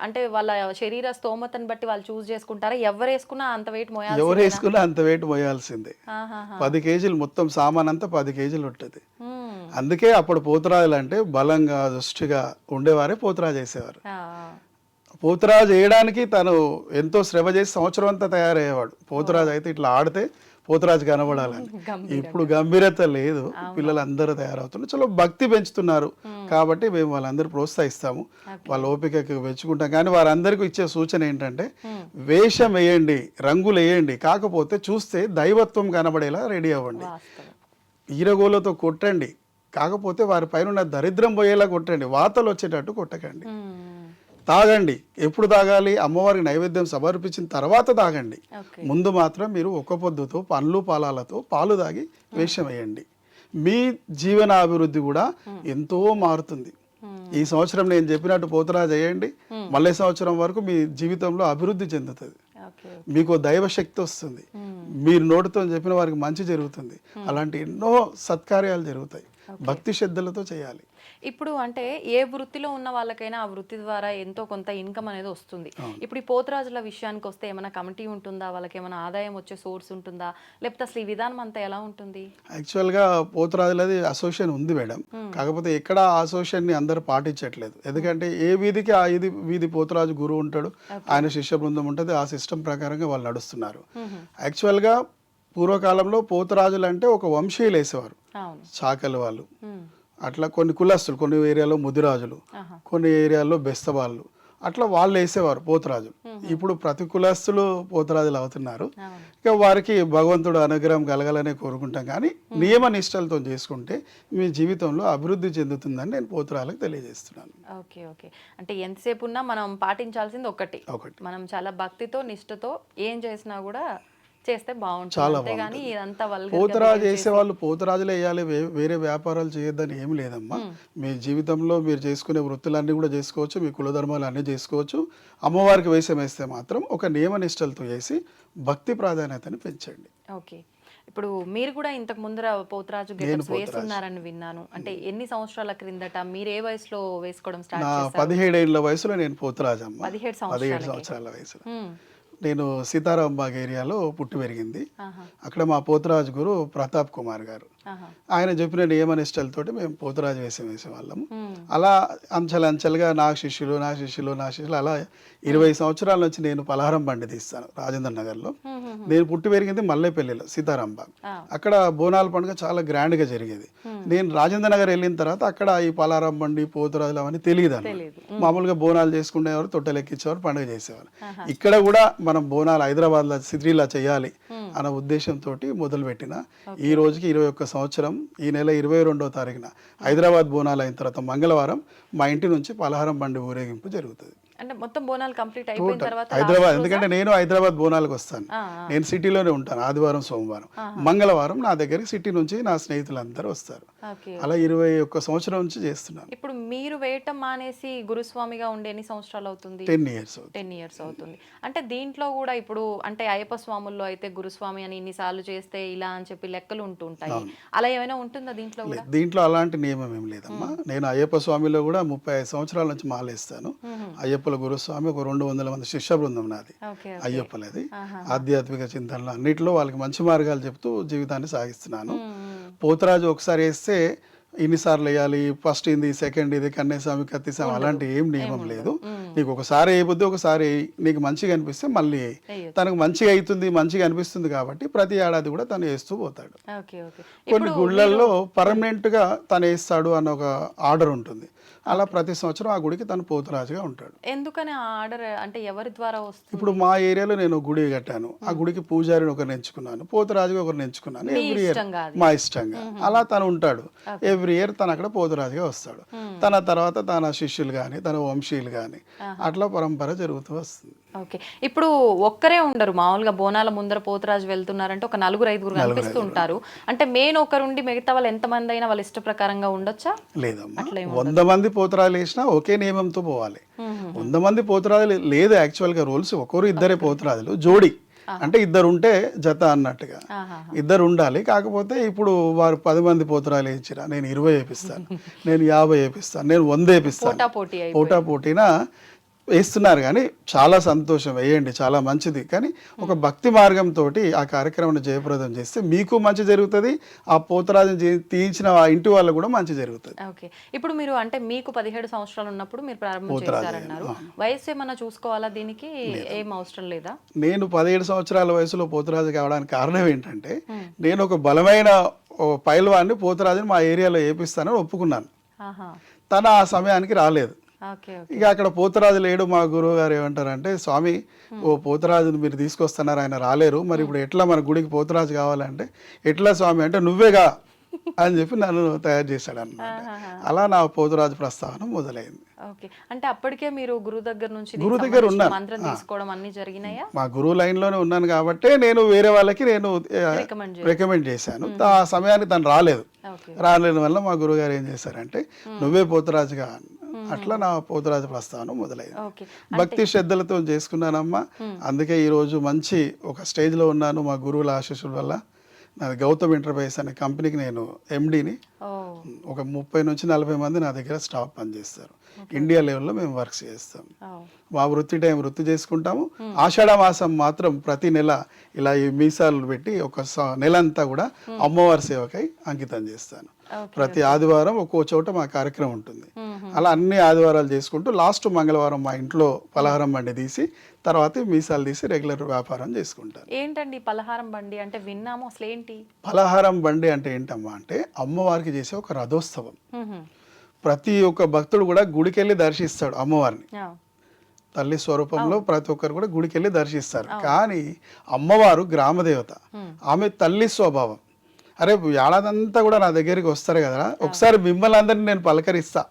అంటే వాళ్ళ శరీర స్తోమతను బట్టి వాళ్ళు చూస్ చేసుకుంటారా? ఎవరు వేసుకున్నా అంత వెయిట్ మోయాలి, ఎవరు వేసుకున్నా అంత వెయిట్ మోయాల్సిందే. 10 కేజీలు మొత్తం సామాన్ అంతా 10 కేజీలు ఉంటుంది. అందుకే అప్పుడు పోతురాజులు అంటే బలంగా దృష్టిగా ఉండేవారే పోతురాజు వేసేవారు. పోతురాజు వేయడానికి తను ఎంతో శ్రమ చేసి సంవత్సరం అంతా తయారయ్యేవాడు. పోతురాజు అయితే ఇట్లా ఆడితే పోతురాజు కనబడాలని. ఇప్పుడు గంభీరత లేదు, పిల్లలు అందరూ తయారవుతున్నారు, చాలా భక్తి పెంచుతున్నారు కాబట్టి మేము వాళ్ళందరూ ప్రోత్సహిస్తాము, వాళ్ళ ఓపికకి మెచ్చుకుంటాం. కానీ వారందరికీ ఇచ్చే సూచన ఏంటంటే వేషం వేయండి, రంగులు వేయండి, కాకపోతే చూస్తే దైవత్వం కనబడేలా రెడీ అవ్వండి. ఈరగోలతో కొట్టండి, కాకపోతే వారి పైన ఉన్న దరిద్రం పోయేలా కొట్టండి, వాతలు వచ్చేటట్టు కొట్టకండి. తాగండి, ఎప్పుడు తాగాలి? అమ్మవారికి నైవేద్యం సమర్పించిన తర్వాత తాగండి. ముందు మాత్రం మీరు ఒక్క పొద్దుతో పండ్లు ఫలాలతో పాలు తాగి వేషం వేయండి. మీ జీవనాభివృద్ధి కూడా ఎంతో మారుతుంది. ఈ సంవత్సరం నేను చెప్పినట్టు పోతురాజు చేయండి, మళ్ళీ సంవత్సరం వరకు మీ జీవితంలో అభివృద్ధి చెందుతుంది. మీకు దైవశక్తి వస్తుంది, మీరు నోటితో చెప్పిన వారికి మంచి జరుగుతుంది. అలాంటి ఎన్నో సత్కార్యాలు జరుగుతాయి. భక్తి శ్రద్ధలతో చేయాలి. ఇప్పుడు అంటే ఏ వృత్తిలో ఉన్న వాళ్ళకైనా ఆ వృత్తి ద్వారా ఎంతో కొంత ఇన్కమ్ అనేది వస్తుంది. ఇప్పుడు ఈ పోతురాజుల విషయానికి వస్తే ఏమైనా కమిటీ ఉంటుందా, వాళ్ళకి ఏమైనా ఆదాయం వచ్చే సోర్స్ ఉంటుందా, లేకపోతే అసలు ఈ విధానం అంతా ఎలా ఉంటుంది? యాక్చువల్గా పోతురాజులది అసోసియేషన్ ఉంది మేడం, కాకపోతే ఎక్కడ ఆ అసోసియేషన్ని అందరూ పాటించట్లేదు. ఎందుకంటే ఏ వీధికి ఆ వీధి పోతురాజు గురువు ఉంటాడు, ఆయన శిష్య బృందం ఉంటుంది, ఆ సిస్టమ్ ప్రకారంగా వాళ్ళు నడుస్తున్నారు. యాక్చువల్గా పూర్వకాలంలో పోతురాజులు అంటే ఒక వంశీయులు వేసేవారు, చాకలి వాళ్ళు, అట్లా కొన్ని కులస్తులు, కొన్ని ఏరియాలో ముదిరాజులు, కొన్ని ఏరియాల్లో బెస్తవాళ్ళు, అట్లా వాళ్ళు వేసేవారు పోతురాజు. ఇప్పుడు ప్రతి కులస్తులు పోతురాజులు అవుతున్నారు. అవును. ఇక వారికి భగవంతుడు అనుగ్రహం కలగాలనే కోరుకుంటాం, కానీ నియమ నిష్టలతో చేసుకుంటే మీ జీవితంలో అభివృద్ధి చెందుతుందని నేను పోతురాలకు తెలియజేస్తున్నాను. Okay okay. అంటే ఎంతసేపు ఉన్నా మనం పాటించాల్సింది ఒకటి, మనం చాలా భక్తితో నిష్ఠతో ఏం చేసినా కూడా చేస్తే బాగుంటుంది. అంతేగాని ఇదంతా పోతురాజు వేసేవాళ్ళు పోతురాజులే వేయాలి, వేరే వ్యాపారాలు చేయొద్దని ఏమి లేదమ్మా. మీ జీవితంలో మీరు చేసుకునే వృత్తులన్నీ కూడా చేసుకోవచ్చు, మీ కులధర్మాలు అన్నీ చేసుకోవచ్చు. అమ్మవారికి వేషం వేస్తే మాత్రం ఒక నియమ నిష్టలతో వేసి భక్తి ప్రాధాన్యతని పెంచండి. ఓకే. ఇప్పుడు మీరు కూడా ఇంతకు ముందర పోతురాజు గెటప్స్ వేస్తున్నారని విన్నాను. అంటే ఎన్ని సంవత్సరాల క్రిందట, మీరు ఏ వయసులో వేసుకోవడం స్టార్ట్ చేశారు? 17 ఏళ్ల వయసులో నేను పోతురాజు అమ్మ. 17 సంవత్సరాల వయసులో నేను సీతారాంబాగ్ ఏరియాలో పుట్టి పెరిగింది. అక్కడ మా పోతురాజు గురు ప్రతాప్ కుమార్ గారు, ఆయన చెప్పిన నియమ నిష్టలతోటి మేము పోతురాజు వేసేవాళ్ళము. అలా అంచెలుగా నా శిష్యులు అలా 20 సంవత్సరాల నుంచి నేను పలహారం బండి తీస్తాను రాజేంద్ర నగర్లో. నేను పుట్టి పెరిగింది మల్లేపల్లిలో సీతారాంబాగ్. అక్కడ బోనాల పండుగ చాలా గ్రాండ్గా జరిగేది. నేను రాజేంద్ర నగర్ వెళ్ళిన తర్వాత అక్కడ ఈ పలహారం బండి పోతురాజులు అవన్నీ తెలియదు. మామూలుగా బోనాలు చేసుకునేవారు, తొట్టెలెక్కించేవారు, పండుగ చేసేవారు. ఇక్కడ కూడా మనం బోనాలు హైదరాబాద్లో సిద్రీలా చేయాలి అన్న ఉద్దేశంతో మొదలుపెట్టిన ఈ రోజుకి 21 సంవత్సరం. ఈ నెల 22వ తారీఖున హైదరాబాద్ బోనాలు అయిన తర్వాత మంగళవారం మా ఇంటి నుంచి పలహారం బండి ఊరేగింపు జరుగుతుంది. అంటే మొత్తం బోనాలు కంప్లీట్ అయిపోయిన తర్వాత హైదరాబాద్, ఎందుకంటే నేను హైదరాబాద్ బోనాలకు వస్తాను. నేను సిటీలోనే ఉంటాను. ఆదివారం సోమవారం, మంగళవారం నా దగ్గరికి సిటీ నుంచి నా స్నేహితులందరూ వస్తారు. అలా 21 సంవత్సరం నుంచి చేస్తున్నాను. ఇప్పుడు మీరు వేయటం మానేసి గురుస్వామిగా ఉండే ఎన్ని సంవత్సరాలు అవుతుంది? 10 ఇయర్స్ అవుతుంది. అంటే దీంట్లో కూడా ఇప్పుడు అంటే అయ్యప్ప స్వాముల్లో అయితే గురుస్వామి అని ఇన్నిసార్లు చేస్తే ఇలా అని చెప్పి లెక్కలు ఉంటుంటాయి. అలా ఏమైనా ఉంటుందా దీంట్లో కూడా? దీంట్లో అలాంటి నియమం ఏం లేదమ్మా. నేను అయ్యప్ప స్వామిలో కూడా 35 సంవత్సరాల నుంచి మాలేస్తాను. అయ్యప్ప గురుస్వామి ఒక 200 మంది శిష్య బృందం నాది. అయ్యప్పలది ఆధ్యాత్మిక చింతనలు అన్నింటిలో వాళ్ళకి మంచి మార్గాలు చెప్తూ జీవితాన్ని సాగిస్తున్నాను. పోతురాజు ఒకసారి వేస్తే ఇన్నిసార్లు వేయాలి, ఫస్ట్ ఇది, సెకండ్ ఇది, కన్యాస్వామి, కత్తిస్వామి అలాంటి ఏం నియమం లేదు. నీకు ఒకసారి వేయబుద్ది, ఒకసారి నీకు మంచిగా అనిపిస్తే మళ్ళీ తనకు మంచిగా అవుతుంది, మంచిగా అనిపిస్తుంది కాబట్టి ప్రతి ఏడాది కూడా తను వేస్తూ పోతాడు. కొన్ని గుళ్ళల్లో పర్మనెంట్ గా తను వేస్తాడు అన్న ఒక ఆర్డర్ ఉంటుంది. అలా ప్రతి సంవత్సరం ఆ గుడికి తను పోతురాజుగా ఉంటాడు. ఎందుకని ఆర్డర్ అంటే ఎవరి ద్వారా వస్తుంది? ఇప్పుడు మా ఏరియాలో నేను గుడి కట్టాను, ఆ గుడికి పూజారిని ఒకరిని ఎంచుకున్నాను, పోతురాజుగా ఒకరిని ఎంచుకున్నాను. ఎవ్రీ ఇయర్ మా ఇష్టంగా అలా తను ఉంటాడు. ఎవ్రీ ఇయర్ తను అక్కడ పోతురాజుగా వస్తాడు. తన తర్వాత తన శిష్యులు కానీ తన వంశీయులు కానీ అట్లా పరంపర జరుగుతూ వస్తుంది. ఓకే. ఇప్పుడు ఒక్కరే ఉండరు, మామూలుగా బోనాల ముందర పోతురాజు వెళ్తున్నారంటే ఒక 4-5 కనిపిస్తూ ఉంటారు. అంటే మెయిన్ ఒకరుండి మిగతా వాళ్ళు ఎంతమంది అయినా వాళ్ళ ఇష్ట ప్రకారంగా ఉండొచ్చా? లేదమ్మా, 100 మంది పోతురాజులు వేసినా ఒకే నియమంతో పోవాలి. 100 మంది పోతురాజులు లేదు యాక్చువల్గా రూల్స్. ఒకరు ఇద్దరే పోతురాజులు, జోడి అంటే ఇద్దరు ఉంటే జత అన్నట్టుగా ఇద్దరు ఉండాలి. కాకపోతే ఇప్పుడు వారు 10 మంది పోతురాలు వేయించిరా, నేను 20 వేపిస్తాను, నేను 50 వేపిస్తాను, నేను 100 వేపిస్తాను, పోటా పోటీనా వేస్తున్నారు. కానీ చాలా సంతోషం, వేయండి, చాలా మంచిది. కానీ ఒక భక్తి మార్గంతో ఆ కార్యక్రమాన్ని జయప్రదం చేస్తే మీకు మంచి జరుగుతుంది, ఆ పోతురాజుని తీయించిన ఆ ఇంటి వాళ్ళు కూడా మంచి జరుగుతుంది. ఓకే. ఇప్పుడు మీరు అంటే మీకు 17 సంవత్సరాలు ఉన్నప్పుడు మీరు ప్రారంభం చేశారన్నారు. వయసు ఏమన్నా చూసుకోవాలా దీనికి? ఏం అవసరం లేదా? నేను 17 సంవత్సరాల వయసులో పోతురాజు కావడానికి కారణం ఏంటంటే, నేను ఒక బలమైన పైల్వాన్ని పోతురాజుని మా ఏరియాలో వేపిస్తానని ఒప్పుకున్నాను. తన ఆ సమయానికి రాలేదు. ఇక అక్కడ పోతురాజు లేడు. మా గురువు గారు ఏమంటారంటే, స్వామి ఓ పోతురాజుని మీరు తీసుకొస్తున్నారు, ఆయన రాలేరు, మరి ఇప్పుడు ఎట్లా మన గుడికి పోతురాజు కావాలంటే, ఎట్లా స్వామి అంటే నువ్వేగా అని చెప్పి నన్ను తయారు చేశాడు అన్నమాట. అలా నా పోతురాజు ప్రస్తావన మొదలైంది. అంటే అప్పటికే మీరు గురువు దగ్గర నుంచి గురువు దగ్గర ఉన్నాను, మంత్రం తీసుకోవడం అన్ని జరిగినాయా? మా గురువు లైన్ లోనే ఉన్నాను కాబట్టి నేను వేరే వాళ్ళకి నేను రికమెండ్ చేశాను. ఆ సమయానికి తను రాలేని వల్ల మా గురువు గారు ఏం చేశారంటే, నువ్వే పోతురాజుగా, అట్లా నా పోతురాజు ప్రస్తావన మొదలైంది. భక్తి శ్రద్ధలతో చేసుకున్నానమ్మా. అందుకే ఈరోజు మంచి ఒక స్టేజ్లో ఉన్నాను మా గురువుల ఆశీస్సుల వల్ల. నాది గౌతమ్ ఎంటర్ప్రైజెస్ అనే కంపెనీకి నేను ఎండీని. ఒక 30 నుంచి 40 మంది నా దగ్గర స్టాఫ్ పనిచేస్తారు. ఇండియా లెవెల్లో మేము వర్క్స్ చేస్తాం. మా వృత్తి టైం వృత్తి చేసుకుంటాము. ఆషాఢ మాసం మాత్రం ప్రతి నెల ఇలా ఈ మీసాలు పెట్టి ఒక నెల అంతా కూడా అమ్మవారి సేవకై అంకితం చేస్తాను. ప్రతి ఆదివారం ఒక్కో చోట మా కార్యక్రమం ఉంటుంది. అలా అన్ని ఆదివారాలు చేసుకుంటూ లాస్ట్ మంగళవారం మా ఇంట్లో పలహారం బండి తీసి తర్వాత మీసాలు తీసి రెగ్యులర్ వ్యాపారం చేసుకుంటాను. ఏంటండి పలహారం బండి అంటే? విన్నాము, అసలు ఏంటి పలహారం బండి అంటే? ఏంటమ్మా అంటే, అమ్మవారికి చేసే ఒక రథోత్సవం. ప్రతి ఒక్క భక్తుడు కూడా గుడికి వెళ్ళి దర్శిస్తాడు అమ్మవారిని. తల్లి స్వరూపంలో ప్రతి ఒక్కరు కూడా గుడికి వెళ్ళి దర్శిస్తారు. కానీ అమ్మవారు గ్రామదేవత, ఆమె తల్లి స్వభావం. అరే ఏడాదంతా కూడా నా దగ్గరికి వస్తారు కదా, ఒకసారి మిమ్మల్ని అందరినీ నేను పలకరిస్తా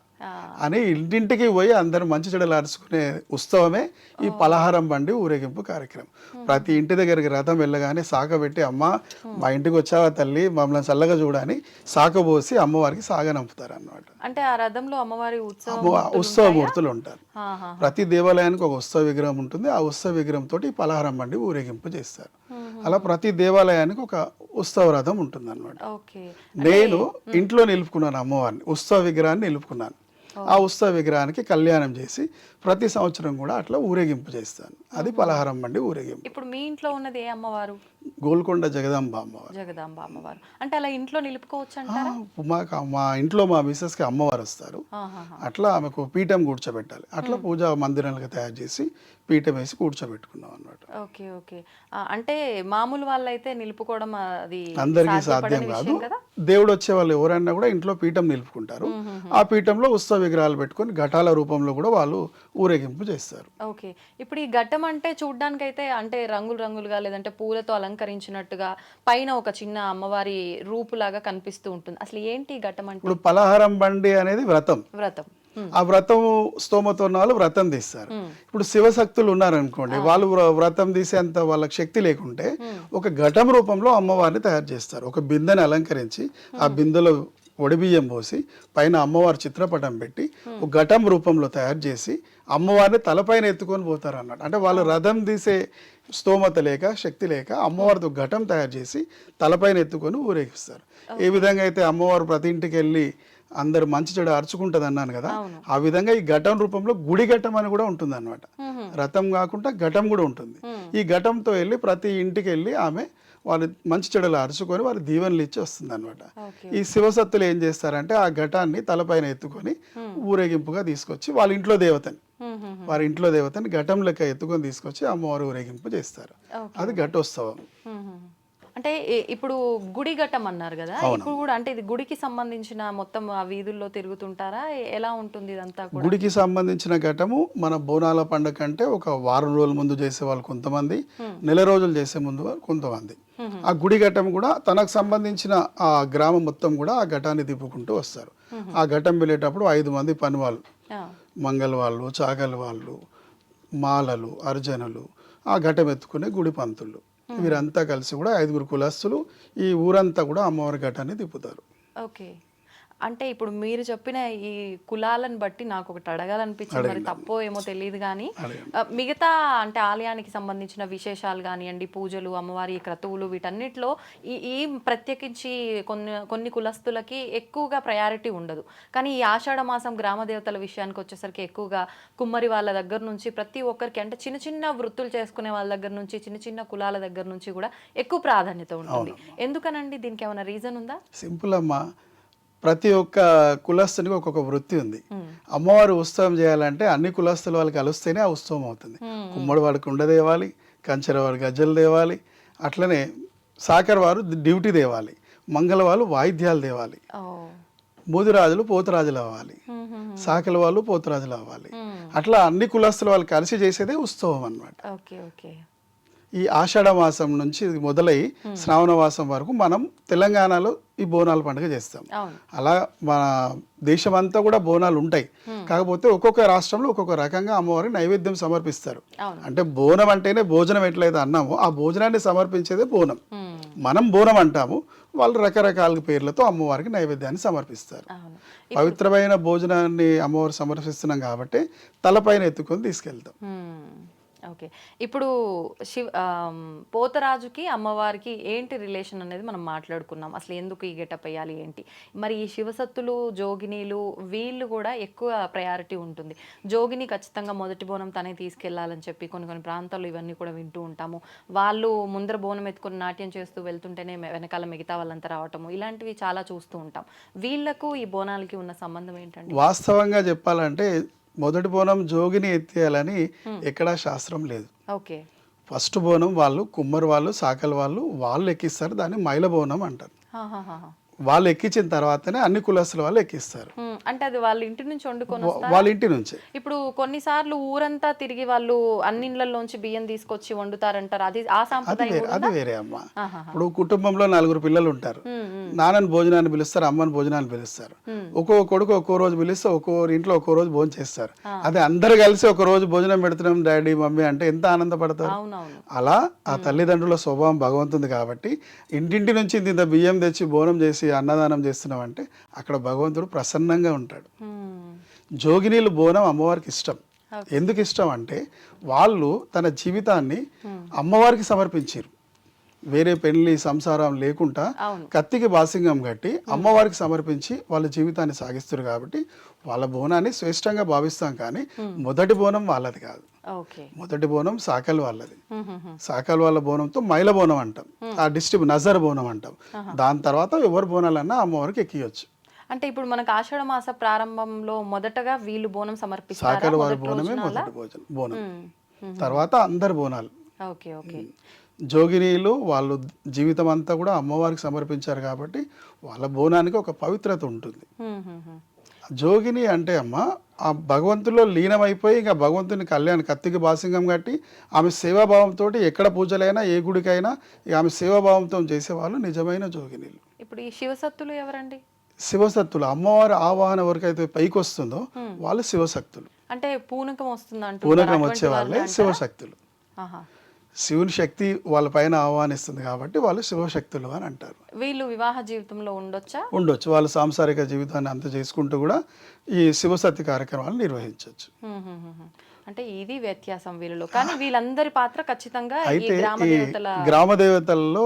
అని ఇంటింటికి పోయి అందరూ మంచి చెడులు అరుచుకునే ఉత్సవమే ఈ పలహారం బండి ఊరేగింపు కార్యక్రమం. ప్రతి ఇంటి దగ్గరికి రథం వెళ్ళగానే సాక పెట్టి, అమ్మ మా ఇంటికి వచ్చావా తల్లి, మమ్మల్ని చల్లగా చూడని సాక పోసి అమ్మవారికి సాగనంపుతారు అన్నమాట. అంటే ఆ రథంలో అమ్మవారి ఉత్సవ మూర్తులు ఉంటారు. ప్రతి దేవాలయానికి ఒక ఉత్సవ విగ్రహం ఉంటుంది. ఆ ఉత్సవ విగ్రహం తోటి ఈ పలహారం బండి ఊరేగింపు చేస్తారు. అలా ప్రతి దేవాలయానికి ఒక ఉత్సవ రథం ఉంటుంది అన్నమాట. నేను ఇంట్లో నిలుపుకున్నాను అమ్మవారిని, ఉత్సవ విగ్రహాన్ని నిలుపుకున్నాను. ఆ ఉత్సవ విగ్రహానికి కళ్యాణం చేసి ప్రతి సంవత్సరం కూడా అట్లా ఊరేగింపు చేస్తాను. అది పలహారం బండి ఊరేగింపు. ఇప్పుడు మీ ఇంట్లో ఉన్నది ఏ అమ్మవారు? గోల్కొండ జగదాంబ అమ్మవారు. జగదాంబ అమ్మవారు అంటే అలా ఇంట్లో నిలుపుకోవచ్చు అంటారా? మా ఇంట్లో మా మిస్సెస్కి అమ్మవారు వస్తారు, అట్లా ఆమెకు పీఠం కూర్చోబెట్టాలి. అట్లా పూజా మందిరాలుగా తయారు చేసి పీఠం వేసి కూర్చోబెట్టుకున్నాం అన్నమాట. Okay okay. అంటే మామూలు వాళ్ళైతే నిలుపుకోవడం అది అందరికీ సాధ్యం కాదు. దేవుడు వచ్చే వాళ్ళు ఎవరైనా కూడా ఇంట్లో పీఠం నిలుపుకుంటారు. ఆ పీఠంలో ఉత్సవ విగ్రహాలు పెట్టుకొని ఘటాల రూపంలో కూడా వాళ్ళు ఊరేగింపు చేస్తారు. ఓకే. ఇప్పుడు ఈ ఘట్టం అంటే చూడ్డానికి అయితే అంటే రంగులు రంగులుగా లేదంటే పూలతో అలంకరించినట్టుగా పైన ఒక చిన్న అమ్మవారి రూపులాగా కనిపిస్తూ ఉంటుంది. అసలు ఏంటి ఈ ఘట్టం అంటే? ఇప్పుడు పలహారం బండి అనేది వ్రతం. ఆ వ్రతం స్తోమత ఉన్న వాళ్ళు వ్రతం తీస్తారు. ఇప్పుడు శివశక్తులు ఉన్నారనుకోండి, వాళ్ళు వ్రతం తీసేంత వాళ్ళకి శక్తి లేకుంటే ఒక ఘటం రూపంలో అమ్మవారిని తయారు చేస్తారు. ఒక బిందెని అలంకరించి ఆ బిందెలో ఒడిబియ్యం పోసి పైన అమ్మవారి చిత్రపటం పెట్టి ఒక ఘటం రూపంలో తయారు చేసి అమ్మవారిని తలపైన ఎత్తుకొని పోతారు అన్నట్టు. అంటే వాళ్ళు రథం తీసే స్తోమత లేక శక్తి లేక అమ్మవారితో ఘటం తయారు చేసి తలపైన ఎత్తుకొని ఊరేగిస్తారు. ఏ విధంగా అయితే అమ్మవారు ప్రతి ఇంటికి వెళ్ళి అందరు మంచి చెడు అరుచుకుంటది అన్నాను కదా, ఆ విధంగా ఈ ఘటం రూపంలో గుడి ఘటం అని కూడా ఉంటుంది అన్నమాట. రథం కాకుండా ఘటం కూడా ఉంటుంది. ఈ ఘటంతో వెళ్ళి ప్రతి ఇంటికి వెళ్ళి ఆమె వాళ్ళు మంచి చెడులు అరుచుకొని వారి దీవెనలు ఇచ్చి వస్తుంది అనమాట. ఈ శివసత్తులు ఏం చేస్తారంటే ఆ ఘటాన్ని తలపైన ఎత్తుకొని ఊరేగింపుగా తీసుకొచ్చి వాళ్ళ ఇంట్లో దేవతని వారి ఇంట్లో దేవతని ఘటం లెక్క ఎత్తుకొని తీసుకొచ్చి అమ్మవారు ఊరేగింపు చేస్తారు. అది ఘటోత్సవం. అంటే ఇప్పుడు గుడి ఘట్టం అన్నారు కదా, ఇప్పుడు కూడా అంటే ఇది గుడికి సంబంధించిన మొత్తం ఆ వీధుల్లో తిరుగుతుంటారా, ఎలా ఉంటుంది ఇదంతా? గుడికి సంబంధించిన ఘటము మన బోనాల పండుగ కంటే ఒక వారం రోజుల ముందు చేసే వాళ్ళు కొంతమంది, నెల రోజులు చేసే ముందు కొంతమంది. ఆ గుడి ఘట్టం కూడా తనకు సంబంధించిన ఆ గ్రామం మొత్తం కూడా ఆ ఘటాన్ని తిప్పుకుంటూ వస్తారు. ఆ ఘటం వెళ్ళేటప్పుడు 5 మంది పని వాళ్ళు, మంగళ వాళ్ళు, చాగల వాళ్ళు, మాలలు, అర్జనులు, ఆ ఘటం ఎత్తుకునే గుడి పంతులు, వీరంతా కలిసి కూడా 5 కులస్తులు ఈ ఊరంతా కూడా అమ్మవారి ఘటాన్ని తిప్పుతారు. ఓకే. అంటే ఇప్పుడు మీరు చెప్పిన ఈ కులాలను బట్టి నాకు ఒకటి అడగాలనిపించింది, మరి తప్పో ఏమో తెలియదు కానీ మిగతా అంటే ఆలయానికి సంబంధించిన విశేషాలు కానివ్వండి, పూజలు, అమ్మవారి క్రతువులు, వీటన్నిటిలో ఈ ప్రత్యేకించి కొన్ని కులస్తులకి ఎక్కువగా ప్రయారిటీ ఉండదు. కానీ ఈ ఆషాఢ మాసం గ్రామ దేవతల విషయానికి వచ్చేసరికి ఎక్కువగా కుమ్మరి వాళ్ళ దగ్గర నుంచి ప్రతి ఒక్కరికి, అంటే చిన్న చిన్న వృత్తులు చేసుకునే వాళ్ళ దగ్గర నుంచి చిన్న చిన్న కులాల దగ్గర నుంచి కూడా ఎక్కువ ప్రాధాన్యత ఉంటుంది. ఎందుకనండి? దీనికి ఏమైనా రీజన్ ఉందా? సింపుల్ అమ్మా, ప్రతి ఒక్క కులస్తునికి ఒక్కొక్క వృత్తి ఉంది. అమ్మవారు ఉత్సవం చేయాలంటే అన్ని కులస్తుల వాళ్ళు కలిస్తేనే ఆ ఉత్సవం అవుతుంది. కుమ్మడి వాడు కుండ తేవాలి, కంచెర వాడు గజ్జలు తేవాలి, అట్లనే సాకర్ వారు డ్యూటీ తేవాలి, మంగళ వాళ్ళు వాయిద్యాలు తేవాలి, మూదిరాజులు పోతురాజులు అవ్వాలి, సాకల వాళ్ళు పోతురాజులు అవ్వాలి. అట్లా అన్ని కులస్తుల వాళ్ళు కలిసి చేసేదే ఉత్సవం అన్నమాట. ఈ ఆషాఢ మాసం నుంచి మొదలై శ్రావణ మాసం వరకు మనం తెలంగాణలో ఈ బోనాల పండుగ చేస్తాం. అలా మన దేశమంతా కూడా బోనాలు ఉంటాయి. కాకపోతే ఒక్కొక్క రాష్ట్రంలో ఒక్కొక్క రకంగా అమ్మవారికి నైవేద్యం సమర్పిస్తారు. అంటే బోనం అంటేనే భోజనం ఎట్లయితే అన్నామో ఆ భోజనాన్ని సమర్పించేదే బోనం. మనం బోనం అంటాము, వాళ్ళు రకరకాల పేర్లతో అమ్మవారికి నైవేద్యాన్ని సమర్పిస్తారు. పవిత్రమైన భోజనాన్ని అమ్మవారు సమర్పిస్తున్నాం కాబట్టి తలపైన ఎత్తుకొని తీసుకెళ్తాం. ఓకే. ఇప్పుడు పోతరాజుకి అమ్మవారికి ఏంటి రిలేషన్ అనేది మనం మాట్లాడుకున్నాం. అసలు ఎందుకు ఈ గెటప్ వేయాలి ఏంటి? మరి ఈ శివసత్తులు, జోగినీలు వీళ్ళు కూడా ఎక్కువ ప్రయారిటీ ఉంటుంది. జోగిని ఖచ్చితంగా మొదటి బోనం తనే తీసుకెళ్లాలని చెప్పి కొన్ని ప్రాంతాల్లో ఇవన్నీ కూడా వింటూ ఉంటాము. వాళ్ళు ముందర బోనం ఎత్తుకొని నాట్యం చేస్తూ వెళ్తుంటేనే వెనకాల మిగతా వాళ్ళంతా రావటము, ఇలాంటివి చాలా చూస్తూ ఉంటాం. వీళ్ళకు ఈ బోనాలకి ఉన్న సంబంధం ఏంటంటే, వాస్తవంగా చెప్పాలంటే మొదటి బోనం జోగిని ఎత్తేయాలని ఎక్కడా శాస్త్రం లేదు. ఫస్ట్ బోనం వాళ్ళు కుమ్మరి వాళ్ళు, సాకల వాళ్ళు ఎక్కిస్తారు. దాన్ని మైల బోనం అంటారు. వాళ్ళు ఎక్కించిన తర్వాతనే అన్ని కులస్తుల వాళ్ళు ఎక్కిస్తారు, అంటే అది వాళ్ళ ఇంటి నుంచి వండుకొని వస్తారా? వాళ్ళ ఇంటి నుంచే. ఇప్పుడు కొన్నిసార్లు ఊరంతా తిరిగి వాళ్ళు అన్ని ఇళ్లలోంచి బియ్యం తీసుకొచ్చి వండుతారంటారు, అది ఆ సాంప్రదాయం కూడా అది ఉందా? వేరే అమ్మ. ఇప్పుడు కుటుంబంలో 4 పిల్లలు ఉంటారు, నాన్నని భోజనాన్ని పిలుస్తారు, అమ్మని భోజనాన్ని పిలుస్తారు. ఒక్కో కొడుకు ఒక్కో రోజు పిలిస్తే ఒక్కో ఇంట్లో ఒక్కో రోజు భోజనం చేస్తారు. అదే అందరు కలిసి ఒక రోజు భోజనం పెడుతున్నాం డాడీ మమ్మీ అంటే ఎంత ఆనందపడతారు. అవునవును. అలా ఆ తల్లిదండ్రుల స్వభావం భగవంతుంది కాబట్టి ఇంటింటి నుంచి ఇంత బియ్యం తెచ్చి బోనం చేసి అన్నదానం చేస్తున్నాం అంటే అక్కడ భగవంతుడు ప్రసన్నంగా ఉంటాడు. జోగినీలు బోనం అమ్మవారికి ఇష్టం. ఎందుకు ఇష్టం అంటే వాళ్ళు తన జీవితాన్ని అమ్మవారికి సమర్పించారు. వేరే పెళ్లి సంసారం లేకుండా కత్తికి బాసింగం కట్టి అమ్మవారికి సమర్పించి వాళ్ళ జీవితాన్ని సాగిస్తారు కాబట్టి వాళ్ళ బోనాన్ని శ్రేష్టంగా భావిస్తాం. కానీ మొదటి బోనం వాళ్ళది కాదు, మొదటి బోనం సాకల్ వాళ్ళది. సాకల్ వాళ్ళ బోనంతో మైల బోనం అంటాం, ఆ నజర్ బోనం అంటాం. దాని తర్వాత ఎవరు బోనాలన్నా అమ్మవారికి ఎక్కియొచ్చు. అంటే ఇప్పుడు మనకు ఆషాఢ మాస ప్రారంభంలో మొదటగా వీళ్ళు బోనం సమర్పిస్తారు, సాకల్ వారి బోనమే మొదటి బోనం, తర్వాత అందరు బోనాలు. Okay okay. జోగినీలు వాళ్ళు జీవితం అంతా కూడా అమ్మవారికి సమర్పించారు కాబట్టి వాళ్ళ బోనానికి ఒక పవిత్రత ఉంటుంది. జోగిని అంటే అమ్మ ఆ భగవంతుల్లో లీనమైపోయి ఇంకా భగవంతుని కత్తికి బాసింగం కట్టి ఆమె సేవాభావంతో ఎక్కడ పూజలైనా ఏ గుడికైనా ఆమె సేవాభావంతో చేసేవాళ్ళు నిజమైన జోగినీలు. ఇప్పుడు ఈ శివసత్తులు ఎవరండి? శివసత్తులు. అమ్మవారి ఆవాహన ఎవరికైతే పైకి వస్తుందో వాళ్ళు శివశక్తులు. అంటే పూనకం వస్తుంది, పూనకం వచ్చే వాళ్ళే శివశక్తులు. శివుని శక్తి వాళ్ళ పైన ఆహ్వానిస్తుంది కాబట్టి వాళ్ళు శివశక్తులు అని అంటారు. వీళ్ళు వివాహ జీవితంలో ఉండొచ్చు, వాళ్ళు సాంసారిక జీవితాన్ని అంత చేసుకుంటూ కూడా ఈ శివసత్తి కార్యక్రమాలు నిర్వహించవచ్చు. అంటే ఇది వ్యత్యాసం వీళ్ళలో. కానీ వీళ్ళందరి పాత్ర ఖచ్చితంగా అయితే ఈ గ్రామ దేవతల్లో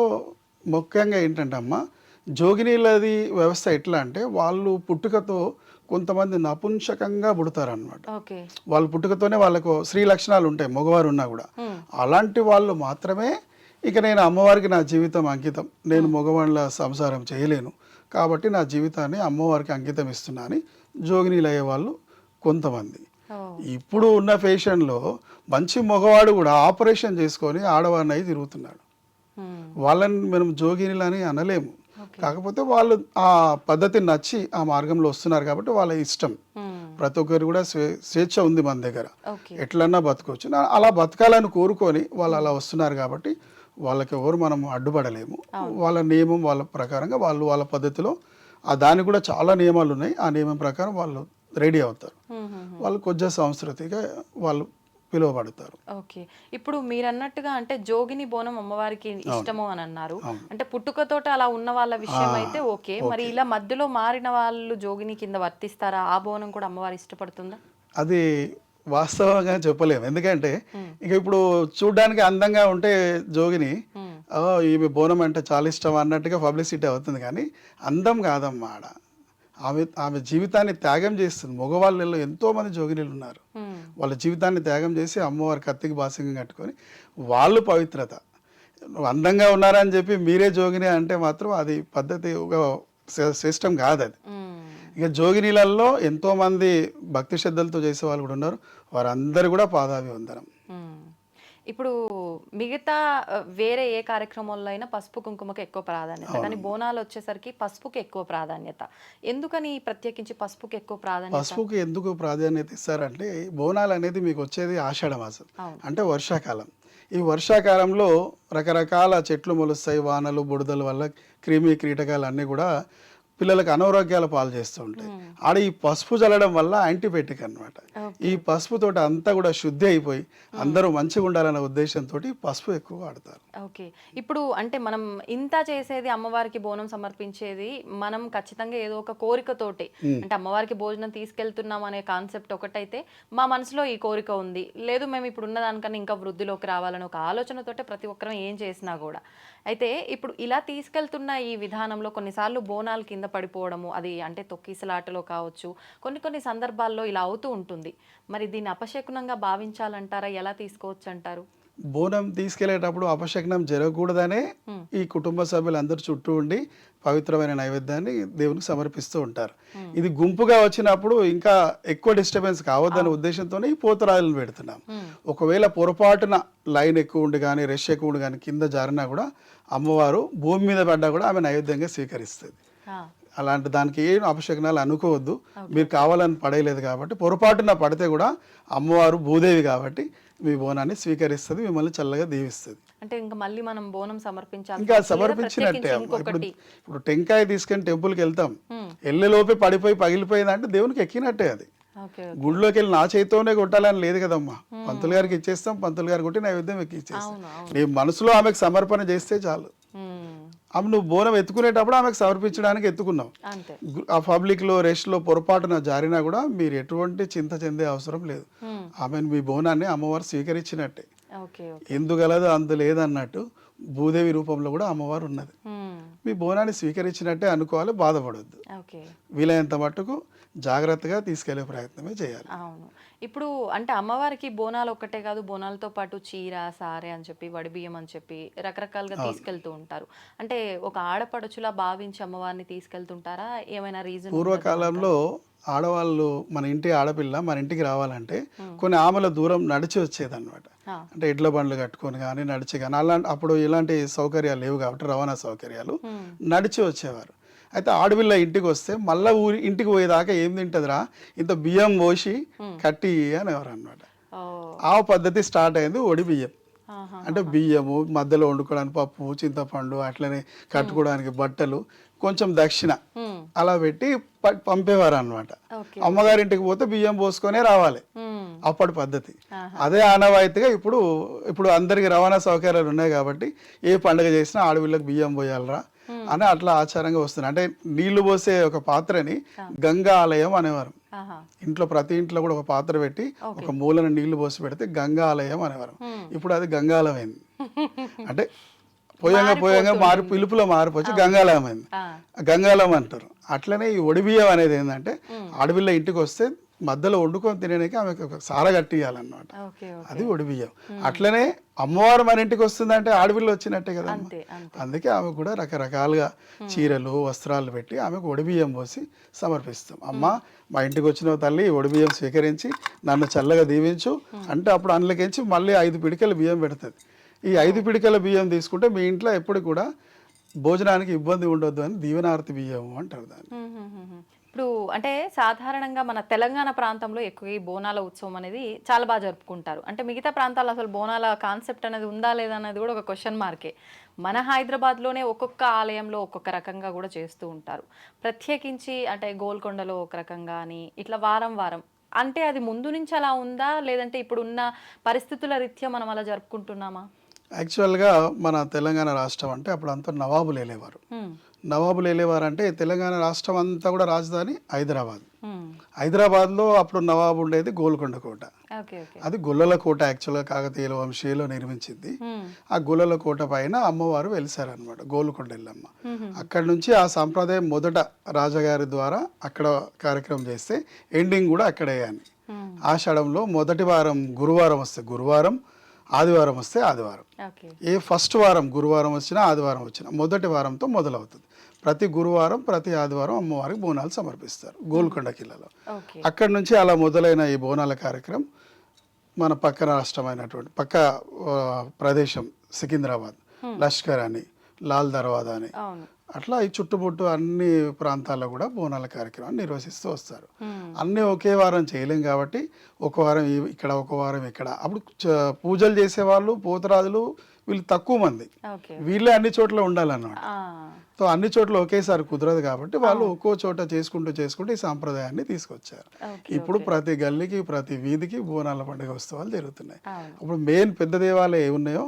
ముఖ్యంగా ఏంటంటే అమ్మ జోగినీలది వ్యవస్థ ఎట్లా అంటే వాళ్ళు పుట్టుకతో కొంతమంది నపుంసకంగా పుడతారనమాట. వాళ్ళ పుట్టుకతోనే వాళ్ళకు స్త్రీ లక్షణాలు ఉంటాయి, మగవారు ఉన్నా కూడా. అలాంటి వాళ్ళు మాత్రమే ఇక నేను అమ్మవారికి నా జీవితం అంకితం, నేను మగవాళ్ళ సంసారం చేయలేను కాబట్టి నా జీవితాన్ని అమ్మవారికి అంకితం ఇస్తున్నా అని జోగినీలు అయ్యే వాళ్ళు కొంతమంది. ఇప్పుడు ఉన్న ఫ్యాషన్లో మంచి మగవాడు కూడా ఆపరేషన్ చేసుకొని ఆడవారిని అయి తిరుగుతున్నాడు. వాళ్ళని మనం జోగినీలని అనలేము, కాకపోతే వాళ్ళు ఆ పద్ధతిని నచ్చి ఆ మార్గంలో వస్తున్నారు కాబట్టి వాళ్ళ ఇష్టం. ప్రతి ఒక్కరు కూడా స్వేచ్ఛ ఉంది మన దగ్గర, ఎట్లన్నా బతకొచ్చు. అలా బతకాలని కోరుకొని వాళ్ళు అలా వస్తున్నారు కాబట్టి వాళ్ళకి ఎవరు మనం అడ్డుపడలేము. వాళ్ళ నియమం వాళ్ళ ప్రకారంగా వాళ్ళు వాళ్ళ పద్ధతిలో దానికి కూడా చాలా నియమాలు ఉన్నాయి, ఆ నియమం ప్రకారం వాళ్ళు రెడీ అవుతారు. వాళ్ళు కొంచెం సంస్కృతిగా వాళ్ళు పిలువబడతారు. ఓకే. ఇప్పుడు మీరు అన్నట్టుగా అంటే జోగిని బోనం అమ్మవారికి ఇష్టము అని అన్నారు. అంటే పుట్టుకతోట అలా ఉన్న వాళ్ళ విషయం అయితే ఓకే, మరి ఇలా మధ్యలో మారిన వాళ్ళు జోగిని కింద వర్తిస్తారా? ఆ బోనం కూడా అమ్మవారి ఇష్టపడుతుందా? అది వాస్తవంగా చెప్పలేము, ఎందుకంటే ఇక ఇప్పుడు చూడ్డానికి అందంగా ఉంటే జోగిని ఈమె బోనం అంటే చాలా ఇష్టం అన్నట్టుగా పబ్లిసిటీ అవుతుంది, కానీ అందం కాదమ్మా ఆడ. ఆమె జీవితాన్ని త్యాగం చేస్తుంది. మగవాళ్ళలో ఎంతో మంది జోగినీలు ఉన్నారు, వాళ్ళ జీవితాన్ని త్యాగం చేసి అమ్మవారి కత్తికి బాసింగం కట్టుకొని వాళ్ళు పవిత్రత. అందంగా ఉన్నారని చెప్పి మీరే జోగిని అంటే మాత్రం అది పద్ధతి ఒక శ్రేష్టం కాదు అది. ఇక జోగినీలలో ఎంతో మంది భక్తి శ్రద్ధలతో చేసే వాళ్ళు కూడా ఉన్నారు, వారందరూ కూడా పాదాభివందనం. ఇప్పుడు మిగతా వేరే ఏ కార్యక్రమాల్లో అయినా పసుపు కుంకుమకి ఎక్కువ ప్రాధాన్యత, కానీ బోనాలు వచ్చేసరికి పసుపుకి ఎక్కువ ప్రాధాన్యత. ఎందుకని ప్రత్యేకించి పసుపుకి ఎక్కువ ప్రాధాన్యత? పసుపుకి ఎందుకు ప్రాధాన్యత ఇస్తారంటే బోనాలు అనేది మీకు వచ్చేది ఆషాఢ మాసం, అంటే వర్షాకాలం. ఈ వర్షాకాలంలో రకరకాల చెట్లు మొలుస్తాయి, వానలు బుడదల వల్ల క్రిమి కీటకాలు అన్నీ కూడా పిల్లలకు అనారోగ్యాల పాలు చేస్తూ ఉంటాయి. ఆడ ఈ పసుపు చల్లడం వల్ల యాంటీబయాటిక్ అనమాట. ఈ పసుపుతో అంతా కూడా శుద్ధి అయిపోయి అందరూ మంచిగా ఉండాలనే ఉద్దేశంతో పసుపు ఎక్కువ వాడతారు. ఓకే. ఇప్పుడు అంటే మనం ఇంత చేసేది అమ్మవారికి బోనం సమర్పించేది మనం ఖచ్చితంగా ఏదో ఒక కోరికతోటి, అంటే అమ్మవారికి భోజనం తీసుకెళ్తున్నాం అనే కాన్సెప్ట్ ఒకటైతే మా మనసులో ఈ కోరిక ఉంది, లేదు మేము ఇప్పుడు ఉన్న దానికన్నా ఇంకా వృద్ధిలోకి రావాలని ఒక ఆలోచనతోటే ప్రతి ఒక్కరం ఏం చేసినా కూడా. అయితే ఇప్పుడు ఇలా తీసుకెళ్తున్న ఈ విధానంలో కొన్నిసార్లు బోనాలు కింద పడిపోవడము, అది అంటే తొక్కిసలాటలో కావచ్చు, కొన్ని సందర్భాల్లో ఇలా అవుతూ ఉంటుంది. మరి దీన్ని అపశకునంగా భావించాలంటారా? ఎలా తీసుకోవచ్చు అంటారు? బోనం తీసుకెళ్లేటప్పుడు అపశకనం జరగకూడదనే ఈ కుటుంబ సభ్యులందరూ చుట్టూ ఉండి పవిత్రమైన నైవేద్యాన్ని దేవునికి సమర్పిస్తూ ఉంటారు. ఇది గుంపుగా వచ్చినప్పుడు ఇంకా ఎక్కువ డిస్టర్బెన్స్ కావద్దనే ఉద్దేశంతోనే ఈ పోతురాజులను పెడుతున్నాం. ఒకవేళ పొరపాటున లైన్ ఎక్కువ ఉండి కానీ రష్ ఎక్కువ ఉండి కానీ కింద జారినా కూడా అమ్మవారు భూమి మీద పడ్డా కూడా ఆమె నైవేద్యంగా స్వీకరిస్తుంది. ఆ, అలాంటి దానికి ఏం అపశకునాలు అనుకోవద్దు. మీరు కావాలని పడేయలేదు కాబట్టి, పొరపాటున పడితే కూడా అమ్మవారు భూదేవి కాబట్టి మీ బోనాన్ని స్వీకరిస్తుంది, మిమ్మల్ని చల్లగా దీవిస్తుంది. అంటే ఇంకా మళ్ళీ మనం బోనం సమర్పించాలి ఇంకా సమర్పించినట్టే అమ్మ. ఇప్పుడు టెంకాయ తీసుకొని టెంపుల్కి వెళ్తాం, వెళ్ళేలోపే పడిపోయి పగిలిపోయిందంటే దేవునికి ఎక్కినట్టే అది. ఓకే. గుడిలోకి వెళ్ళి నా చేతితోనే కొట్టాలని లేదు కదమ్మా, పంతులు గారికి ఇచ్చేస్తాం, పంతులు గారు కొట్టి నైవేద్యం ఎక్కిచ్చేస్తాం. నీ మనసులో ఆమెకు సమర్పణ చేస్తే చాలు. ఆమె నువ్వు బోనం ఎత్తుకునేటప్పుడు ఆమెకు సమర్పించడానికి ఎత్తుకున్నావు. అంతే. ఆ పబ్లిక్లో రెస్ట్లో పొరపాటున జారినా కూడా మీరు ఎటువంటి చింత చెందే అవసరం లేదు. ఆమెను మీ బోనాన్ని అమ్మవారు స్వీకరించినట్టే. ఓకే. ఎందుగలదు అందు లేదన్నట్టు భూదేవి రూపంలో కూడా అమ్మవారు ఉన్నది. మీ బోనాన్ని స్వీకరించినట్టే అనుకోవాలి, బాధపడొద్దు. ఓకే. వీలైనంత మట్టుకు జాగ్రత్తగా తీసుకెళ్లే ప్రయత్నమే చేయాలి. అవును. ఇప్పుడు అంటే అమ్మవారికి బోనాలు ఒక్కటే కాదు, బోనాలతో పాటు చీర, సారె అని చెప్పి, వడిబియ్యం అని చెప్పి రకరకాలుగా తీసుకెళ్తూ ఉంటారు. అంటే ఒక ఆడపడుచులా భావించి అమ్మవారిని తీసుకెళ్తుంటారా? ఏమైనా రీజన్? పూర్వకాలంలో ఆడవాళ్ళు, మన ఇంటి ఆడపిల్ల మన ఇంటికి రావాలంటే కొన్ని ఆమెల దూరం నడిచి వచ్చేదన్నమాట. అంటే ఎడ్ల బండ్లు కట్టుకొని కానీ నడిచి కానీ, అలాంటి అప్పుడు ఇలాంటి సౌకర్యాలు లేవు కాబట్టి రవాణా సౌకర్యాలు, నడిచి వచ్చేవారు. అయితే ఆడపిల్ల ఇంటికి వస్తే మళ్ళీ ఇంటికి పోయేదాకా ఏం తింటుందిరా, ఇంత బియ్యం పోసి కట్టి అనేవారు అనమాట. ఆ పద్ధతి స్టార్ట్ అయింది ఒడి బియ్యం. అంటే బియ్యము, మధ్యలో వండుకోవడానికి పప్పు, చింతపండు, అట్లనే కట్టుకోవడానికి బట్టలు, కొంచెం దక్షిణ అలా పెట్టి పంపేవారు అనమాట. అమ్మగారింటికి పోతే బియ్యం పోసుకొనే రావాలి, అప్పటి పద్ధతి. అదే ఆనవాయితీగా ఇప్పుడు అందరికి రవాణా సౌకర్యాలు ఉన్నాయి కాబట్టి ఏ పండుగ చేసినా ఆడపిల్లకు బియ్యం పోయాలరా అని అట్లా ఆచారంగా వస్తుంది. అంటే నీళ్లు పోసే ఒక పాత్రని గంగా ఆలయం అనేవారు. ఇంట్లో ప్రతి ఇంట్లో కూడా ఒక పాత్ర పెట్టి ఒక మూలను నీళ్లు పోసి పెడితే గంగా ఆలయం అనేవారు. ఇప్పుడు అది గంగాలయం అయింది. అంటే పోయంగా పిలుపులో మారిపోయి గంగాలయం అయింది. గంగాలయం అంటారు. అట్లనే ఈ ఒడిబియ్యం అనేది ఏంటంటే ఆడపిల్ల ఇంటికి వస్తే మధ్యలో వండుకొని తినడానికి ఆమెకు ఒక సార కట్టియాలన్నమాట. అది ఒడిబియ్యం. అట్లనే అమ్మవారు మన ఇంటికి వస్తుందంటే ఆడపిల్ల వచ్చినట్టే కదా. అందుకే ఆమె కూడా రకరకాలుగా చీరలు, వస్త్రాలు పెట్టి ఆమెకు ఒడిబియ్యం పోసి సమర్పిస్తాం. అమ్మ మా ఇంటికి వచ్చిన తల్లి ఒడిబియ్యం స్వీకరించి నన్ను చల్లగా దీవించు అంటే అప్పుడు అందులోకించి మళ్ళీ 5 పిడికల బియ్యం పెడుతుంది. ఈ 5 పిడికల బియ్యం తీసుకుంటే మీ ఇంట్లో ఎప్పుడు కూడా భోజనానికి ఇబ్బంది ఉండొద్దు అని దీవెనార్తి బియ్యం అంటారు దాన్ని. ఇప్పుడు అంటే సాధారణంగా మన తెలంగాణ ప్రాంతంలో ఎక్కువ ఈ బోనాల ఉత్సవం అనేది చాలా బాగా జరుపుకుంటారు. అంటే మిగతా ప్రాంతాల్లో అసలు బోనాల కాన్సెప్ట్ అనేది ఉందా లేదా అనేది కూడా ఒక క్వశ్చన్ మార్కే. మన హైదరాబాద్లోనే ఒక్కొక్క ఆలయంలో ఒక్కొక్క రకంగా కూడా చేస్తూ ఉంటారు. ప్రత్యేకించి అంటే గోల్కొండలో ఒక రకంగా అని ఇట్లా వారం వారం, అంటే అది ముందు నుంచి అలా ఉందా లేదంటే ఇప్పుడున్న పరిస్థితుల రీత్యా మనం అలా జరుపుకుంటున్నామా? యాక్చువల్గా మన తెలంగాణ రాష్ట్రం అంటే అప్పుడు అంతా నవాబులు వెళ్ళేవారు. నవాబులు వెళ్ళేవారు అంటే తెలంగాణ రాష్ట్రం అంతా కూడా రాజధాని హైదరాబాద్. హైదరాబాద్లో అప్పుడు నవాబు ఉండేది గోల్కొండ కోట. అది గొల్లల కోట. యాక్చువల్గా కాకతీయుల వంశీయులు నిర్మించింది. ఆ గొల్లల కోట పైన అమ్మవారు వెలిసారనమాట, గోల్కొండ ఎల్లమ్మ. అక్కడ నుంచి ఆ సంప్రదాయం మొదట రాజగారి ద్వారా అక్కడ కార్యక్రమం చేస్తే ఎండింగ్ కూడా అక్కడే అని. ఆషాఢంలో మొదటి వారం గురువారం వస్తే గురువారం, ఆదివారం వస్తే ఆదివారం. ఏ ఫస్ట్ వారం గురువారం వచ్చినా ఆదివారం వచ్చినా మొదటి వారంతో మొదలవుతుంది. ప్రతి గురువారం ప్రతి ఆదివారం అమ్మవారికి బోనాలు సమర్పిస్తారు గోల్కొండ కిల్లలో. అక్కడి నుంచి అలా మొదలైన ఈ బోనాల కార్యక్రమం మన పక్క రాష్ట్రమైనటువంటి పక్క ప్రదేశం సికింద్రాబాద్, లష్కర్ అని, లాల్ దర్వాజా అని, అట్లా ఈ చుట్టుముట్టు అన్ని ప్రాంతాల్లో కూడా బోనాల కార్యక్రమాన్ని నిర్వహిస్తూ వస్తారు. అన్నీ ఒకే వారం చేయలేం కాబట్టి ఒక వారం ఇక్కడ, ఒక వారం ఇక్కడ. అప్పుడు పూజలు చేసేవాళ్ళు, పోతరాజులు వీళ్ళు తక్కువ మంది, వీళ్ళే అన్ని చోట్ల ఉండాలన్నమాట. సో అన్ని చోట్ల ఒకేసారి కుదరదు కాబట్టి వాళ్ళు ఒక్కో చోట చేసుకుంటూ ఈ సాంప్రదాయాన్ని తీసుకొచ్చారు. ఇప్పుడు ప్రతి గల్లీకి, ప్రతి వీధికి బోనాల పండుగ ఉత్సవాలు జరుగుతున్నాయి. అప్పుడు మెయిన్ పెద్ద దేవాలయం ఏ ఉన్నాయో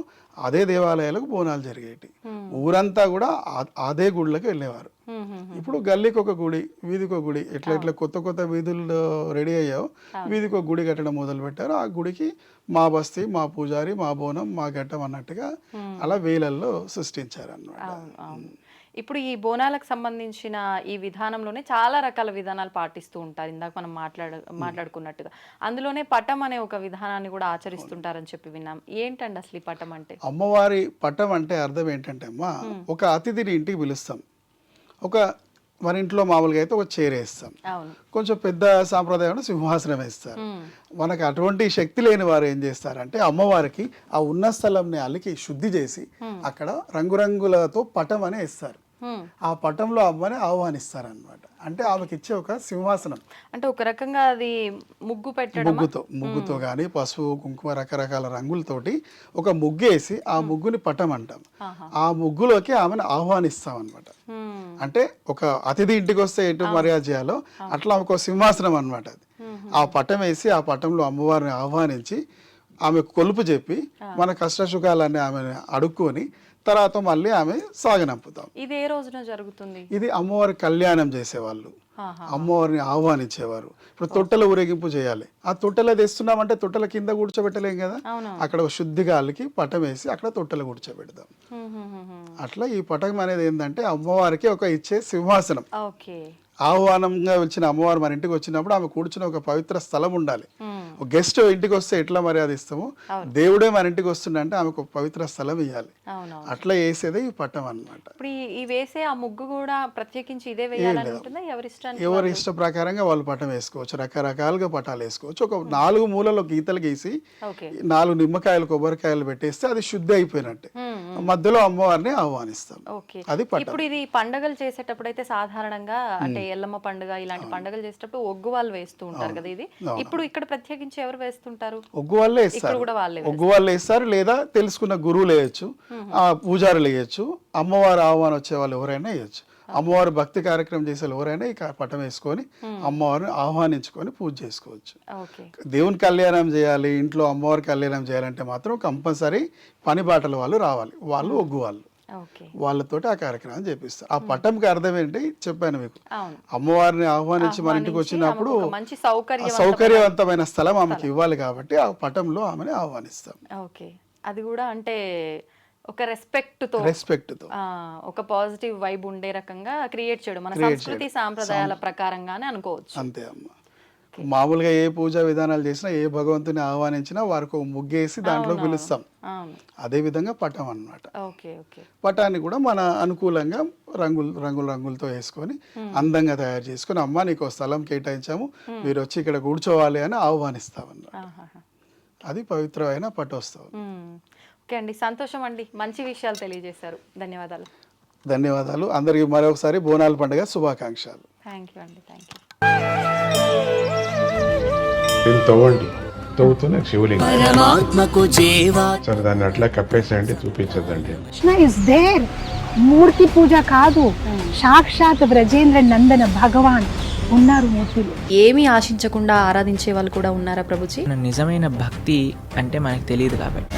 అదే దేవాలయాలకు బోనాలు జరిగేటి. ఊరంతా కూడా అదే గుళ్ళకి వెళ్ళేవారు. ఇప్పుడు గల్లీకి ఒక గుడి, వీధికి ఒక గుడి, ఎట్లా కొత్త వీధులు రెడీ అయ్యావు వీధికి ఒక గుడి కట్టడం మొదలు పెట్టారు. ఆ గుడికి మా బస్తీ, మా పూజారి, మా బోనం, మా ఘట్టం అన్నట్టుగా అలా వేలల్లో సృష్టించారు అన్నమాట. ఇప్పుడు ఈ బోనాలకు సంబంధించిన ఈ విధానంలోనే చాలా రకాల విధానాలు పాటిస్తూ ఉంటారు. ఇందాక మనం మాట్లాడుకున్నట్టుగా అందులోనే పటం అనే ఒక విధానాన్ని కూడా ఆచరిస్తుంటారని చెప్పి విన్నాం. ఏంటండి అసలు ఈ పటం అంటే? అమ్మవారి పటం అంటే అర్థం ఏంటంటే అమ్మా, ఒక అతిథిని ఇంటికి పిలుస్తాం. మన ఇంట్లో మామూలుగా అయితే ఒక చైర్ వేస్తాం, కొంచెం పెద్ద సాంప్రదాయం సింహాసనం వేస్తారు. మనకు అటువంటి శక్తి లేని వారు ఏం చేస్తారంటే అమ్మవారికి ఆ ఉన్న స్థలంని అలికి శుద్ధి చేసి అక్కడ రంగురంగులతో పటం అని వేస్తారు. ఆ పటంలో అమ్మని ఆహ్వానిస్తారనమాట. అంటే ఆమెకి ఇచ్చే ఒక సింహాసనం, అంటే ఒక రకంగా అది ముగ్గు పెట్టడం, ముగ్గుతో కానీ పసుపు కుంకుమ రకరకాల రంగులతోటి ఒక ముగ్గేసి ఆ ముగ్గుని పటం అంటాం. ఆ ముగ్గులోకి ఆమెను ఆహ్వానిస్తాం అనమాట. అంటే ఒక అతిథి ఇంటికి వస్తే ఎటు మర్యాద చేయాలో అట్లా ఒక సింహాసనం అనమాట అది. ఆ పటం వేసి ఆ పటంలో అమ్మవారిని ఆహ్వానించి ఆమె కొలుపు చెప్పి మన కష్టసుఖాలన్నీ ఆమెను అడుక్కొని తర్వాత మళ్ళీ ఆమె సాగనంపుతాం. ఇది ఏ రోజున జరుగుతుంది? ఇది అమ్మవారి కళ్యాణం చేసేవాళ్ళు, అమ్మవారిని ఆహ్వానించేవారు. ఇప్పుడు తొట్టెల ఊరేగింపు చేయాలి, ఆ తొట్టెల తెస్తున్నామంటే తొట్టెల కింద కూర్చోబెట్టలేం కదా, అక్కడ శుద్ధి గాలికి పటం వేసి అక్కడ తొట్టెలు కూర్చోబెడతాం. అట్లా ఈ పటం అనేది ఏంటంటే అమ్మవారికి ఒక ఇచ్చే సింహాసనం. ఆహ్వానంగా వచ్చిన అమ్మవారు మన ఇంటికి వచ్చినప్పుడు ఆమె కూర్చుని ఒక పవిత్ర స్థలం ఉండాలి. ఒక గెస్ట్ ఇంటికి వస్తే ఎట్లా మర్యాద ఇస్తామో దేవుడే మన ఇంటికి వస్తుండే ఆమెకు ఒక పవిత్ర స్థలం ఇవ్వాలి. అట్లా వేసేదే ఈ పట్టం అన్నమాట. ఇప్పుడు ఈ వేసే ఆ ముగ్గు కూడా ప్రత్యేకించి ఇదే వేయాలని ఉంటుందా? ఎవరి ఇష్ట ప్రకారంగా వాళ్ళు పటం వేసుకోవచ్చు, రకరకాలుగా పటాలు వేసుకోవచ్చు. ఒక 4 మూలలో గీతలు గీసి 4 నిమ్మకాయలు కొబ్బరికాయలు పెట్టేస్తే అది శుద్ధి అయిపోయినట్టే. మధ్యలో అమ్మవారిని ఆహ్వానిస్తాం. అది పటం. ఇప్పుడు ఇది పండుగలు చేసేటప్పుడు అయితే సాధారణంగా అంటే ఎల్లమ్మ పండుగ ఇలాంటి పండుగలు చేసేటప్పుడు ఒగ్గు వాళ్ళు వేస్తూ ఉంటారు కదా, ఇది ఇప్పుడు ఇక్కడ ప్రత్యేకించి ఎవరు వేస్తుంటారు? ఒగ్గు వాళ్ళే వేస్తారు. ఒగ్గు వాళ్ళే వేస్తారు, లేదా తెలుసుకున్న గురువులు వేయచ్చు, పూజారులు వేయచ్చు, అమ్మవారు ఆహ్వానం వచ్చే వాళ్ళు ఎవరైనా వేయచ్చు. అమ్మవారు భక్తి కార్యక్రమం చేసే ఎవరైనా ఈ పటం వేసుకొని అమ్మవారిని ఆహ్వానించుకొని పూజ చేసుకోవచ్చు. దేవుని కళ్యాణం చేయాలి, ఇంట్లో అమ్మవారి కళ్యాణం చేయాలంటే మాత్రం కంపల్సరీ పని బాటల వాళ్ళు రావాలి, వాళ్ళు ఒగ్గు వాళ్ళు, వాళ్ళతోటి ఆ కార్యక్రమం చేపిస్తారు. ఆ పటంకి అర్థం ఏంటి చెప్పాను మీకు. అమ్మవారిని ఆహ్వానించి మన ఇంటికి వచ్చినప్పుడు సౌకర్యవంతమైన స్థలం ఆమెకి ఇవ్వాలి కాబట్టి ఆ పటంలో ఆమెని ఆహ్వానిస్తాం. అది కూడా అంటే ఒక రెస్పెక్ట్ తో ఒక పాజిటివ్ వైబ్ ఉండే రకంగా క్రియేట్ చేయడం మన సంస్కృతి సాంప్రదాయాల ప్రకారంగానే అనుకోవచ్చు. అంతే అమ్మ. మామూలుగా ఏ పూజా విధానాలు చేసినా ఏ భగవంతుని ఆహ్వానించినా వారికి ఒక ముగ్గేసి దాంట్లో పిలుస్తాం. అదే విధంగా పటం అన్నమాట. పటాన్ని కూడా మన అనుకూలంగా రంగులతో వేసుకొని అందంగా తయారు చేసుకొని అమ్మ నీకు స్థలం కేటాయించాము, మీరు వచ్చి ఇక్కడ కూర్చోవాలి అని ఆహ్వానిస్తాం అన్నమాట. అది పవిత్రమైన పటోత్సవం. ఓకే అండి, సంతోషం అండి, మంచి విషయాలు తెలియజేశారు. ధన్యవాదాలు. ధన్యవాదాలు. అందరికీ మరొకసారి బోనాల పండుగ శుభాకాంక్షలు. థ్యాంక్ యూ అండి, థ్యాంక్ యూ. తవ్వండి, తవ్వుతూనే శివలింగం సరే దాన్ని అట్లా కప్పేసేయండి, చూపించదండి. కృష్ణ ఇస్ దేర్, మూర్తి పూజ కాదు, సాక్షాత్ బ్రజేంద్ర నందన భగవాన్ ఉన్నారు మూర్తిలో. ఏమీ ఆశించకుండా ఆరాధించే వాళ్ళు కూడా ఉన్నారా ప్రభుజీ? నిజమైన భక్తి అంటే మనకు తెలియదు కాబట్టి